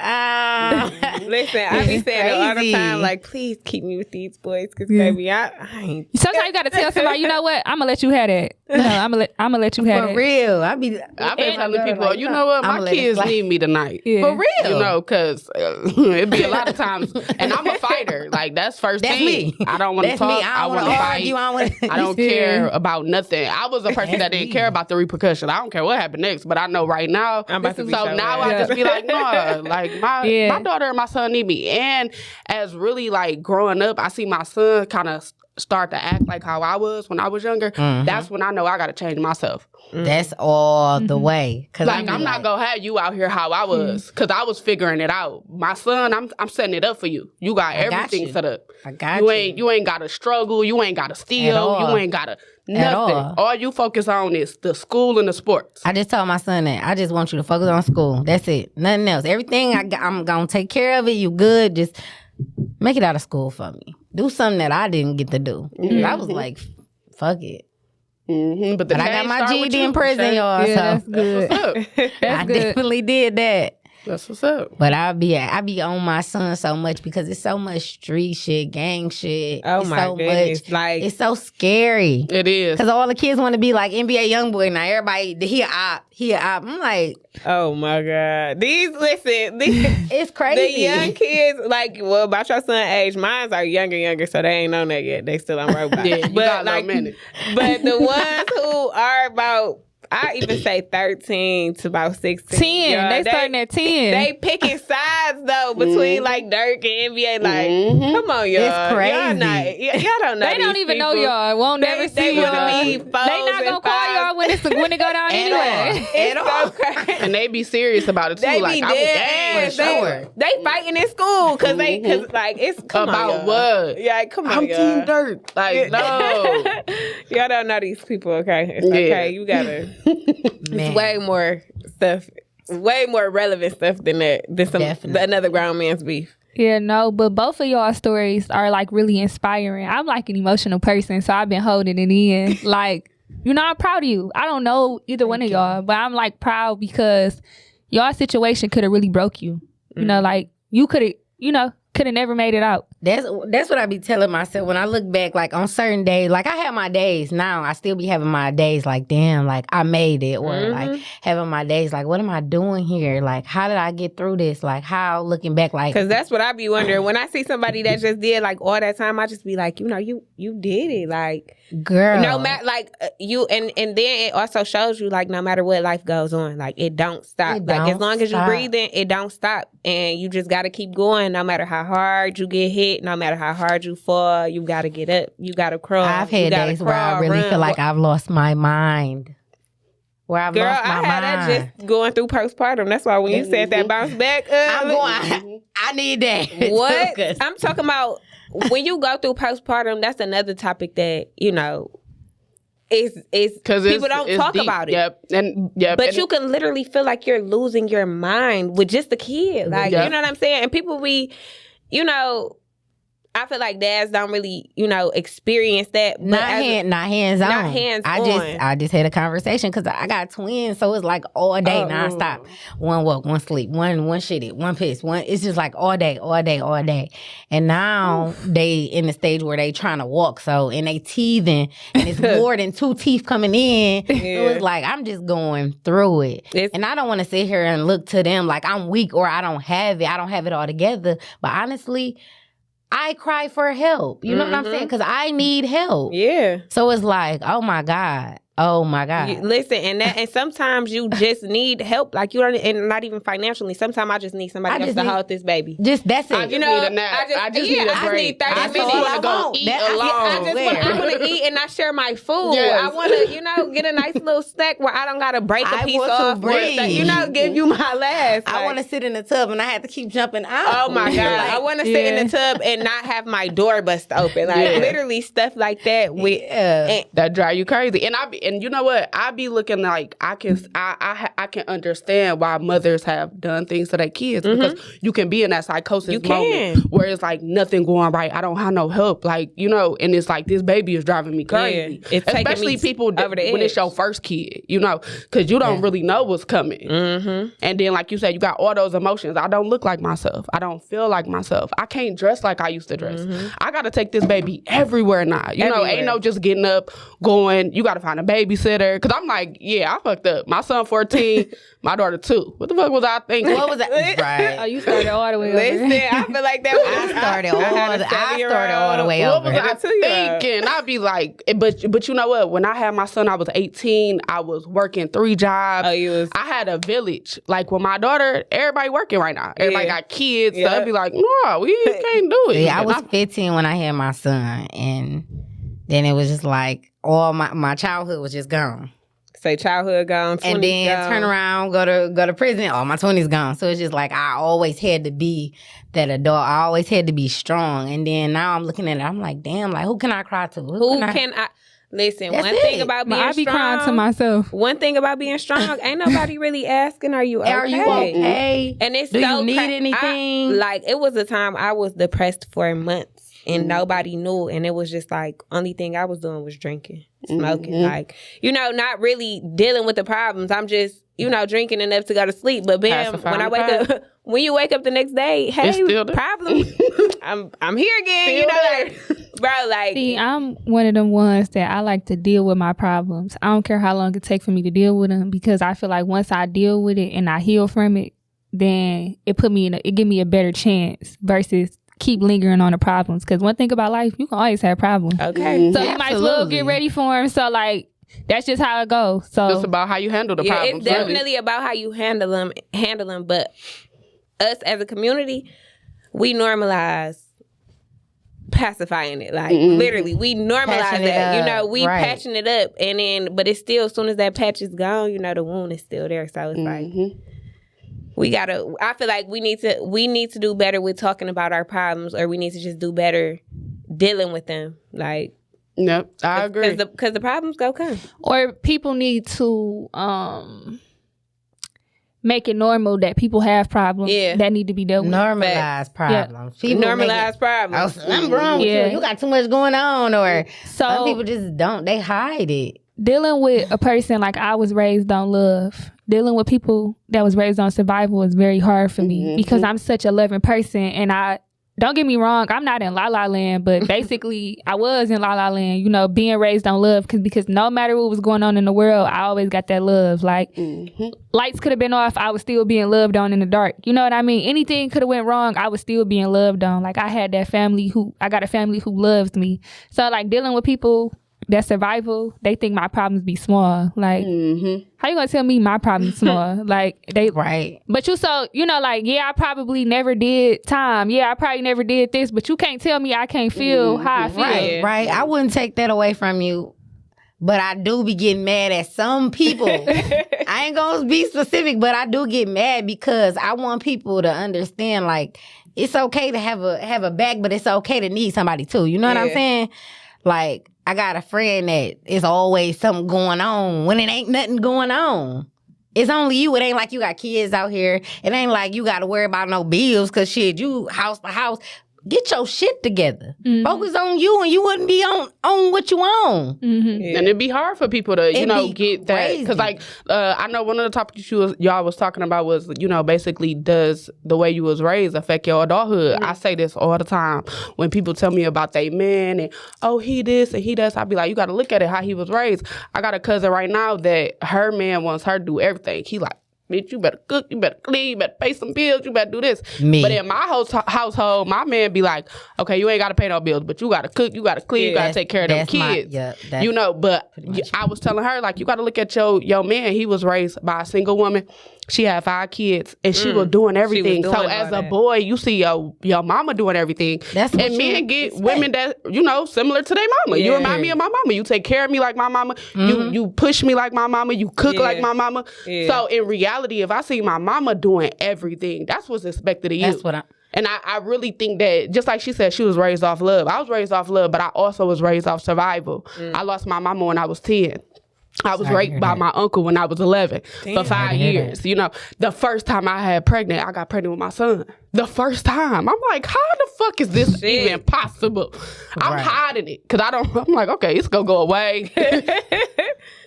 listen, I be saying it all the time, like, please keep me with these boys, because baby, I ain't. Sometimes you gotta tell somebody, you know what? I'm gonna let you have it. I'm gonna let you have it. For real, I've been telling people, like, you know what? My kids need me tonight. Yeah. For real, because it be a lot of times, and I'm a fighter. Like, that's first thing. Me. I don't want to talk. I want to argue. I don't care about nothing. I was a person that didn't care about the repercussion. I don't care what happened next. But I know right now, I just be like, no, like my daughter and my son need me. And as really like growing up, I see my son kind of start to act like how I was when I was younger. That's when I know I got to change myself. That's all the way. Like, I'm not gonna have you out here how I was, because I was figuring it out. My son, I'm setting it up for you. You got everything set up. I got you. You ain't gotta struggle. You ain't gotta steal. You ain't gotta nothing. All you focus on is the school and the sports. I just told my son that I just want you to focus on school. That's it. Nothing else. Everything I'm gonna take care of it. You good? Just make it out of school for me. Do something that I didn't get to do. I was like, fuck it. But I got my GED in prison, y'all. Yeah, so that's good. I definitely did that. That's what's up. But I be on my son so much because it's so much street shit, gang shit. Oh it's my so goodness. much. Like, It's so scary. It is. Because all the kids want to be like NBA Youngboy now. Everybody, he a op. I'm like, oh my God. These it's crazy. the young kids, like, well, about your son age, mine are younger, so they ain't on that yet. They still on Roblox. Yeah, you got like, a minute. But the ones who are about, I even say 13 to about 16. 10. Y'all, They starting at 10. They picking sides though between like Dirk and NBA. Like, come on, y'all. It's crazy. Y'all don't know. They don't these even know people. y'all. Won't never They see y'all. wanna be They foes not gonna and call fives. y'all when it go down anyway. It's so crazy. And they be serious about it too. They like, be I'm dead a ass. gang, sure. They fighting in school because like it's come About on, y'all. what? Yeah, come on, I'm y'all. Team Dirt. Like, no. Y'all don't know these people. Okay, it's Yeah. okay. You gotta. It's way more stuff, way more relevant stuff than that. Than another grown man's beef. Yeah, no, but both of y'all stories are like really inspiring. I'm like an emotional person, so I've been holding it in. Like, I'm proud of you. I don't know either one of y'all, but I'm like proud because y'all situation could have really broke you. You know, like you could have, could have never made it out. That's what I be telling myself when I look back, like on certain days. Like I have my days now. I still be having my days like, damn, like I made it, or like having my days like, what am I doing here? Like, how did I get through this? Like, how looking back, like, because that's what I be wondering when I see somebody that just did like all that time. I just be like, you did it, like. girl, No matter like you, and then it also shows you like no matter what life goes on, like it don't stop. It like don't as long as you stop. breathing, it don't stop, and you just got to keep going. No matter how hard you get hit, no matter how hard you fall, you got to get up. You got to crawl. I've had days where I really feel like I've lost my mind. Where I've Girl, lost my I had mind. that just going through postpartum. That's why when you said that bounce back, I'm going. I need that. What? Because I'm talking about when you go through postpartum. That's another topic that is Because people don't talk deep. about it. Yep. But you can literally feel like you're losing your mind with just a kid. Like, you know what I'm saying? And people I feel like dads don't really, experience that. But not hands on. Not hands on. I just had a conversation because I got twins, so it's like all day nonstop. One walk, one sleep, one shitty, one piss, one. It's just like all day. And now they in the stage where they trying to walk, and they teething, and it's more than 2 teeth coming in. Yeah. It was like I'm just going through it, and I don't want to sit here and look to them like I'm weak or I don't have it all together. But honestly, I cry for help. You know what I'm saying? Because I need help. Yeah. So it's like, oh my God. Listen, and sometimes you just need help. Like you don't, and not even financially. Sometimes I just need somebody else to hold this baby. That's it. I just need a nap. I just need a break. I I just just want to go eat alone. I want to eat and not share my food. Yes. I want to, get a nice little snack where I don't got to break a piece want to off. breathe. Give you my last. I want to sit in the tub and I have to keep jumping out. Oh my God. I want to sit in the tub and not have my door bust open. Like literally stuff like that. That drive you crazy. And you know what? I be looking like I can understand why mothers have done things to their kids because you can be in that psychosis moment where it's like nothing going right. I don't have no help. Like, and it's like this baby is driving me crazy. It's especially people when it's your first kid, because you don't really know what's coming. And then like you said, you got all those emotions. I don't look like myself. I don't feel like myself. I can't dress like I used to dress. I got to take this baby everywhere now. Ain't no just getting up, going, you got to find a babysitter. Because I'm like, I fucked up. My son 14, my daughter 2. What the fuck was I thinking? What was that? Right. Oh, you started all the way over. Listen, I feel like that was I started all the way over. What was I thinking? I'd be like, but you know what? When I had my son, I was 18. I was working 3 jobs. I had a village. Like with my daughter, everybody working right now. Everybody got kids. So I'd be like, no, we can't do it. I was 15 when I had my son, and then it was just like all my childhood was just gone. Say childhood gone, 20s and then gone. Turn around, go to prison. All my 20s gone. So it's just like I always had to be that adult. I always had to be strong. And then now I'm looking at it. I'm like, damn. Like who can I cry to? Who can I? Listen, That's one it. thing about being strong. I be crying to myself. One thing about being strong, ain't nobody really asking, "Are you okay?" Are you okay? And it's Do so you need anything? It was a time I was depressed for months, and nobody knew, and it was just like only thing I was doing was drinking, smoking, like not really dealing with the problems. I'm just drinking enough to go to sleep. But bam, when I wake up, when you wake up the next day, hey, problem. I'm here again. Bro, like. See, I'm one of them ones that I like to deal with my problems. I don't care how long it takes for me to deal with them, because I feel like once I deal with it and I heal from it, then it give me a better chance versus keep lingering on the problems. Because one thing about life, you can always have problems. Okay. So you might as well get ready for them. So like, that's just how it goes. So it's about how you handle the problems. It's definitely about how you handle them. But us as a community, we normalize pacifying it. Like literally, we normalize patching that. We right. patching it up, and then but it's still, as soon as that patch is gone, the wound is still there. So it's like we gotta. I feel like we need to do better with talking about our problems, or we need to just do better dealing with them. Like. Yep, I agree. Because the problems go come. Or people need to make it normal that people have problems that need to be dealt with. Normalize problems. Yeah. Normalize problems. I'm wrong with you. You got too much going on. Or some people just don't. They hide it. Dealing with a person like I was raised on love, dealing with people that was raised on survival is very hard for me because I'm such a loving person, and don't get me wrong, I'm not in La La Land, but basically I was in La La Land, being raised on love, because no matter what was going on in the world, I always got that love. Like, lights could have been off, I was still being loved on in the dark. You know what I mean? Anything could have went wrong, I was still being loved on. Like, I got a family who loves me. So, like, dealing with people that survival, they think my problems be small. Like, how you gonna tell me my problems small? Like, right. But I probably never did time. Yeah, I probably never did this, but you can't tell me I can't feel how I feel. Right. I wouldn't take that away from you, but I do be getting mad at some people. I ain't gonna be specific, but I do get mad because I want people to understand, like, it's okay to have a back, but it's okay to need somebody too. You know what I'm saying? Like, I got a friend that is always something going on when it ain't nothing going on. It's only you. It ain't like you got kids out here. It ain't like you got to worry about no bills because shit, you house by house. Get your shit together. Focus on you, and you wouldn't be on what you own. And it'd be hard for people to, get that. Because, like, I know one of the topics y'all was talking about was, basically, does the way you was raised affect your adulthood? I say this all the time. When people tell me about they man and, he this and he does, I be like, you got to look at it how he was raised. I got a cousin right now that her man wants her to do everything. He like, bitch, you better cook, you better clean, you better pay some bills, you better do this. But in my household, my man be like, okay, you ain't got to pay no bills, but you got to cook, you got to clean, you got to take care of them kids. But I was telling her, like, you got to look at your man. He was raised by a single woman. She had 5 kids, and she was doing everything. So as a boy, you see your mama doing everything. And men get women that, similar to their mama. You remind me of my mama. You take care of me like my mama. You push me like my mama. You cook like my mama. So in reality, if I see my mama doing everything, that's what's expected of you. And I really think that, just like she said, she was raised off love. I was raised off love, but I also was raised off survival. I lost my mama when I was 10. I was raped by my uncle when I was 11 for 5 years. The first time I got pregnant with my son. The first time. I'm like, how the fuck is this even possible? I'm hiding it because I'm like, okay, it's going to go away.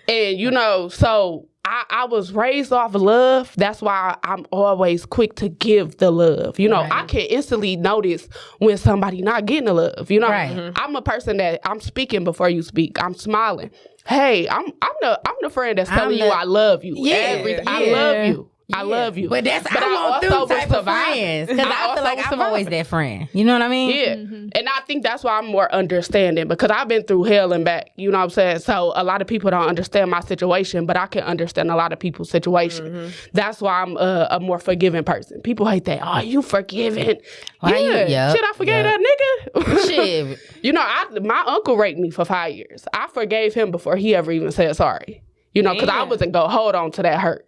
And, so I was raised off of love. That's why I'm always quick to give the love. I can instantly notice when somebody not getting the love. I'm a person that I'm speaking before you speak. I'm smiling. Hey, I'm the friend that's telling you I love you. I love you. I love you. But I want them type of friends. Because I feel like I'm always that friend. You know what I mean? Yeah. And I think that's why I'm more understanding, because I've been through hell and back. You know what I'm saying? So a lot of people don't understand my situation, but I can understand a lot of people's situation. That's why I'm a more forgiving person. People hate that. Oh, you forgiving? Shit, I forgave that nigga. Shit. My uncle raped me for 5 years. I forgave him before he ever even said sorry. Because I wasn't going to hold on to that hurt.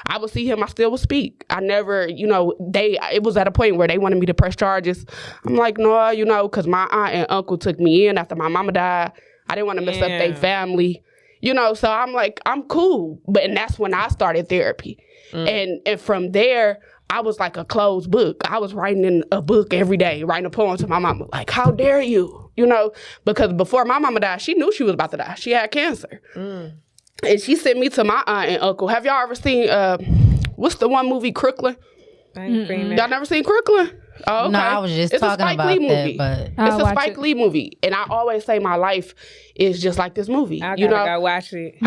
I would see him, I still would speak. I never, it was at a point where they wanted me to press charges. I'm like, no, because my aunt and uncle took me in after my mama died. I didn't want to mess up their family, so I'm like, I'm cool. And that's when I started therapy. And from there, I was like a closed book. I was writing in a book every day, writing a poem to my mama. Like, how dare you? Because before my mama died, she knew she was about to die. She had cancer. And she sent me to my aunt and uncle. Have y'all ever seen, what's the one movie, Crooklyn? Y'all never seen Crooklyn? Oh, okay. No, I was just talking about that, but it's a Spike Lee movie, and I always say my life is just like this movie. I gotta go watch it.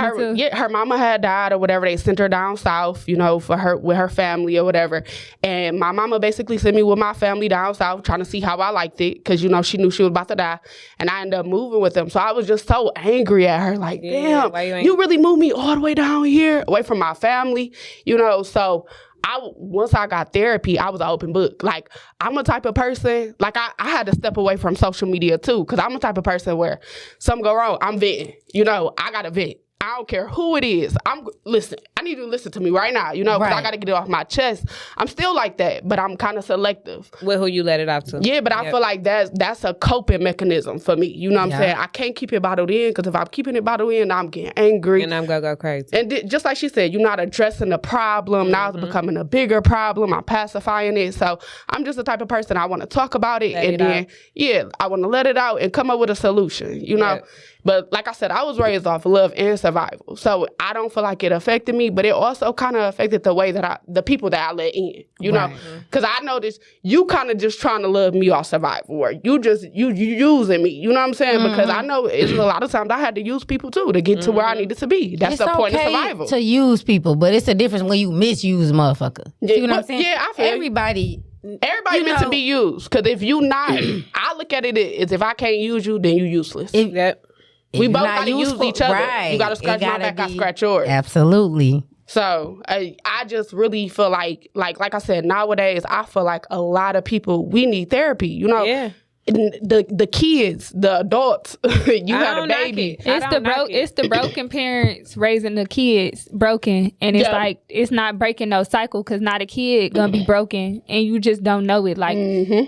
Her mama had died or whatever. They sent her down south, for her with her family or whatever. And my mama basically sent me with my family down south, trying to see how I liked it, because she knew she was about to die, and I ended up moving with them. So I was just so angry at her, like, damn, you really moved me all the way down here, away from my family, So once I got therapy, I was an open book. Like, I'm a type of person, like, I had to step away from social media, too, because I'm a type of person where something go wrong, I'm venting. I got to vent. I don't care who it is. Listen, I need you to listen to me right now, because I got to get it off my chest. I'm still like that, but I'm kind of selective. With who you let it out to. Yeah, but I feel like that's a coping mechanism for me. You know what I'm saying? I can't keep it bottled in, because if I'm keeping it bottled in, I'm getting angry. And I'm going to go crazy. And just like she said, you're not addressing the problem. Now it's becoming a bigger problem. I'm pacifying it. So I'm just the type of person, I want to talk about it. I want to let it out and come up with a solution, But like I said, I was raised off of love and survival. So I don't feel like it affected me, but it also kind of affected the way that the people that I let in, know? Because I noticed you kind of just trying to love me off survival, or you using me, you know what I'm saying? Because I know it's a lot of times I had to use people too to get to where I needed to be. That's the point of survival. To use people, but it's a difference when you misuse a motherfucker. Yeah, you know what I'm saying? Yeah, I feel everybody meant to be used. Because if you not, I look at it as if I can't use you, then you useless. We both got to use each other. Right. You got to scratch my back, I scratch yours. Absolutely. So I just really feel like I said, nowadays, I feel like a lot of people, we need therapy, Yeah. The kids, the adults, you had a baby. It's the broken parents raising the kids broken, and it's like it's not breaking no cycle, because now the kid gonna be broken, and you just don't know it. Like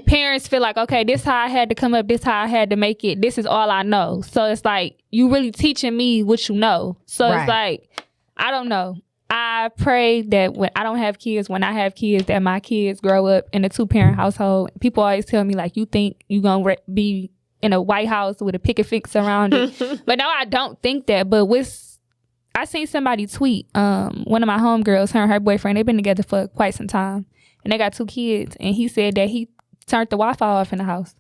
parents feel like, okay, this how I had to come up, this how I had to make it, this is all I know. So it's like you really teaching me what you know. So it's like I don't know. I pray that when I don't have kids, when I have kids, that my kids grow up in a 2-parent household. People always tell me, like, you think you gonna be in a White House with a picket fence around it. But no, I don't think that. But I seen somebody tweet, one of my homegirls, her and her boyfriend, they've been together for quite some time. And they got 2 kids. And he said that he turned the Wi-Fi off in the house.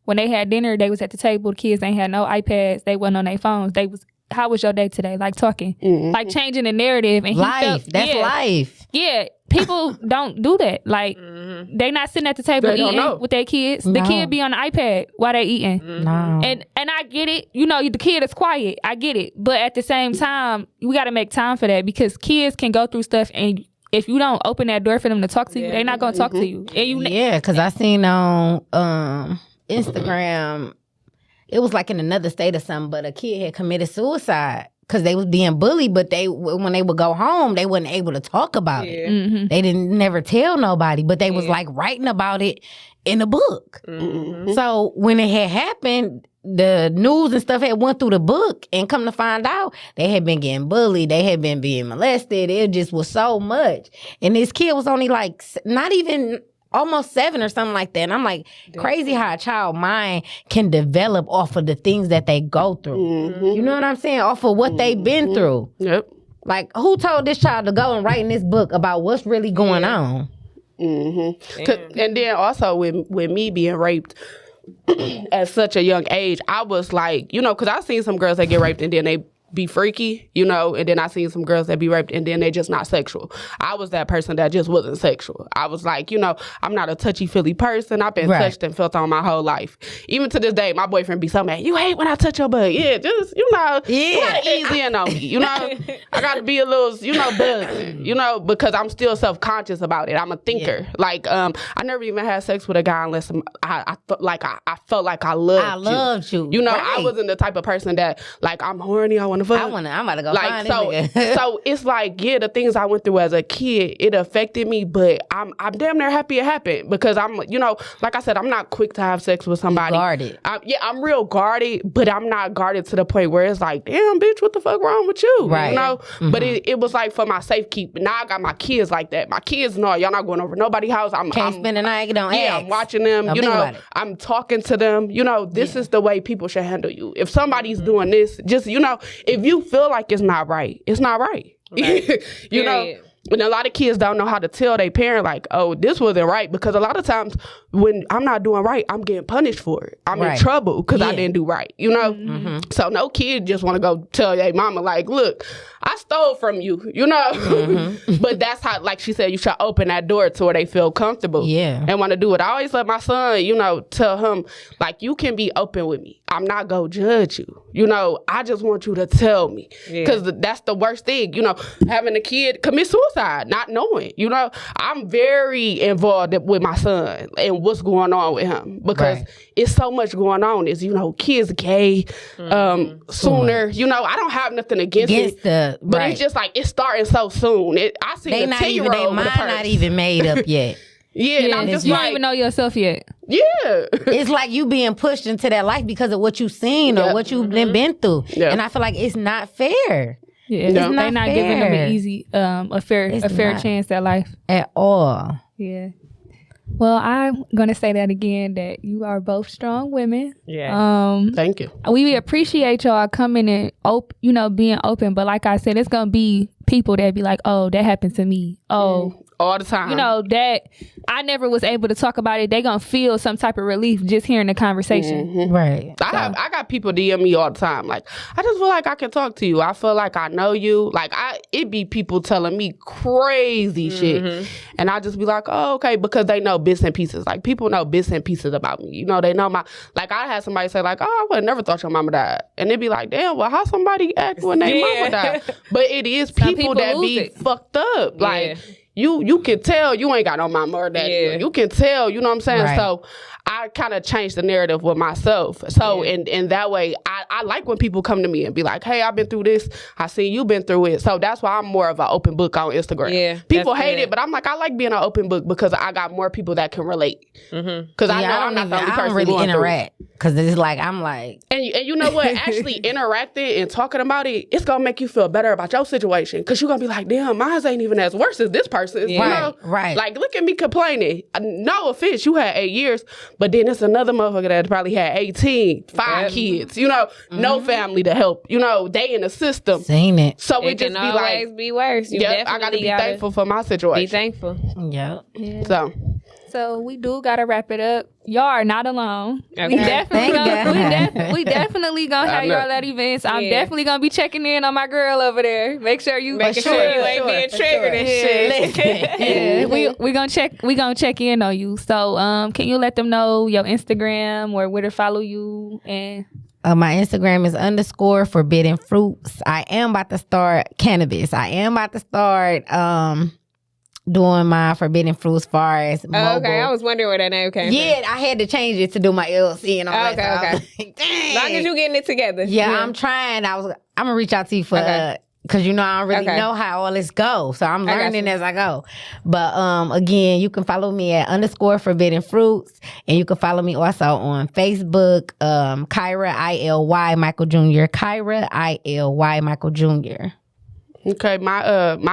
When they had dinner, they was at the table. The kids ain't had no iPads. They wasn't on their phones. They was, how was your day today? Like talking, like changing the narrative. And life, that's life. Yeah, people don't do that. Like they not sitting at the table eating with their kids. The kid be on the iPad while they eating. No. And I get it. The kid is quiet. I get it. But at the same time, we got to make time for that, because kids can go through stuff, and if you don't open that door for them to talk to you, they're not gonna talk to you. And because I seen on Instagram, it was like in another state or something, but a kid had committed suicide because they was being bullied, but when they would go home, they wasn't able to talk about it. They didn't never tell nobody, but they was like writing about it in a book. So when it had happened, the news and stuff had went through the book, and come to find out, they had been getting bullied, they had been being molested. It just was so much. And this kid was only like, not even almost 7 or something like that. And I'm like, crazy how a child mind can develop off of the things that they go through. You know what I'm saying? Off of what they've been through. Yep. Like, who told this child to go and write in this book about what's really going on? And then also with me being raped at such a young age, I was like, because I've seen some girls that get raped and then they be freaky, and then I seen some girls that be raped and then they just not sexual. I was that person that just wasn't sexual. I was like, I'm not a touchy-feely person. I've been touched and felt on my whole life. Even to this day, my boyfriend be so mad. You hate when I touch your butt. Yeah, just, you gotta ease in on me, I gotta be a little, buzzing, because I'm still self-conscious about it. I'm a thinker. Yeah. Like, I never even had sex with a guy unless I felt like I loved you. I wasn't the type of person that, like, I'm horny, I want to fuck. I'm about to go find this so it's like, the things I went through as a kid, it affected me, but I'm damn near happy it happened, because I'm, like I said, I'm not quick to have sex with somebody. Guarded. I'm real guarded, but I'm not guarded to the point where it's like, damn, bitch, what the fuck wrong with you? Right. But it was like for my safekeeping. Now I got my kids like that. My kids know y'all not going over nobody's house. Can't spend the night, don't ask. I'm watching them, I'm talking to them. This is the way people should handle you. If somebody's doing this, just, if if you feel like it's not right, it's not right. You know? And a lot of kids don't know how to tell their parent, like, oh, this wasn't right. Because a lot of times when I'm not doing right, I'm getting punished for it. I'm in trouble because I didn't do right, you know? Mm-hmm. So no kid just want to go tell their mama, like, look, I stole from you, you know? Mm-hmm. But that's how, like she said, you should open that door to where they feel comfortable and want to do it. I always let my son, you know, tell him, like, you can be open with me. I'm not going to judge you. You know, I just want you to tell me. Because that's the worst thing, you know, having a kid commit suicide, not knowing, you know. I'm very involved with my son and what's going on with him because it's so much going on. Is, you know, kids gay sooner. You know, I don't have nothing against it. But it's just like, it's starting so soon. I see a 10-year-old their mind not even made up yet. And I'm just you like, don't even know yourself yet. Yeah. It's like you being pushed into that life because of what you've seen or what you've been through. And I feel like it's not fair. Yeah, they're not giving them an easy, a fair chance at life. At all. Yeah. Well, I'm going to say that again, that you are both strong women. Yeah. Thank you. We appreciate y'all coming and, being open. But like I said, it's going to be people that be like, oh, that happened to me. Oh. All the time. You know, that I never was able to talk about it. They going to feel some type of relief just hearing the conversation. Mm-hmm. Right. I got people DM me all the time. Like, I just feel like I can talk to you. I feel like I know you. Like, it be people telling me crazy shit. And I just be like, oh, okay. Because they know bits and pieces. Like, people know bits and pieces about me. You know, they know like, I had somebody say, like, oh, I would have never thought your mama died. And they be like, damn, well, how somebody act when their mama died? But it is people that be fucked up. Like, you can tell you ain't got no mama or daddy. You can tell, you know what I'm saying? Right. So I kind of changed the narrative with myself. So in that way, I like when people come to me and be like, hey, I've been through this. I see you been through it. So that's why I'm more of an open book on Instagram. Yeah, people hate it, but I'm like, I like being an open book because I got more people that can relate. Because I know I'm not the only person really going interact. Because it's like, I'm like... And you know what? Actually interacting and talking about it, it's going to make you feel better about your situation. Because you're going to be like, damn, mine ain't even as worse as this person's. Yeah. You know? Right. Like, look at me complaining. No offense, you had 8 years, but then it's another motherfucker that probably had 18, 5 kids, you know, no family to help. You know, they in the system. Seen it. So it just can be always like... be worse. I got to be thankful for my situation. Be thankful. Yep. Yeah. So we do gotta wrap it up. Y'all are not alone. Okay. We definitely gonna have y'all at events. I'm definitely gonna be checking in on my girl over there. Make sure you you ain't being triggered and shit. We gonna check in on you. So can you let them know your Instagram or where to follow you? And my Instagram is _forbidden fruits. I am about to start cannabis. I am about to start doing my forbidden fruits as far as mobile. Okay, I was wondering where that name came from. Yeah, I had to change it to do my LLC and all that. Okay. As long as you getting it together. Yeah, I'm trying. I'm gonna reach out to you for because I don't really know how all this goes. So I'm learning as I go. But again, you can follow me at _forbidden fruits. And you can follow me also on Facebook, Kyra ILY Michael Jr. Kyra ILY Michael Jr. Okay, my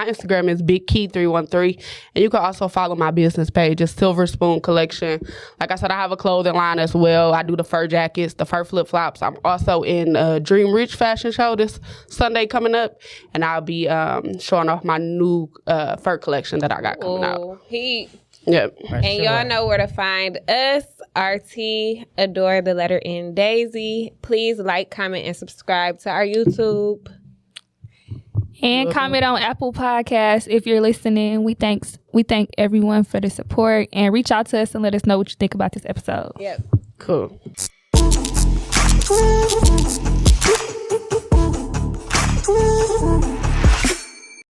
Instagram is BigKey313, and you can also follow my business page. It's Silver Spoon Collection. Like I said, I have a clothing line as well. I do the fur jackets, the fur flip flops. I'm also in Dream Rich fashion show this Sunday coming up, and I'll be showing off my new fur collection that I got coming out. Yep. And y'all know where to find us. RT Adore the letter N Daisy. Please like, comment, and subscribe to our YouTube. And comment on Apple Podcasts if you're listening. We thank everyone for the support, and reach out to us and let us know what you think about this episode. Yep. Cool.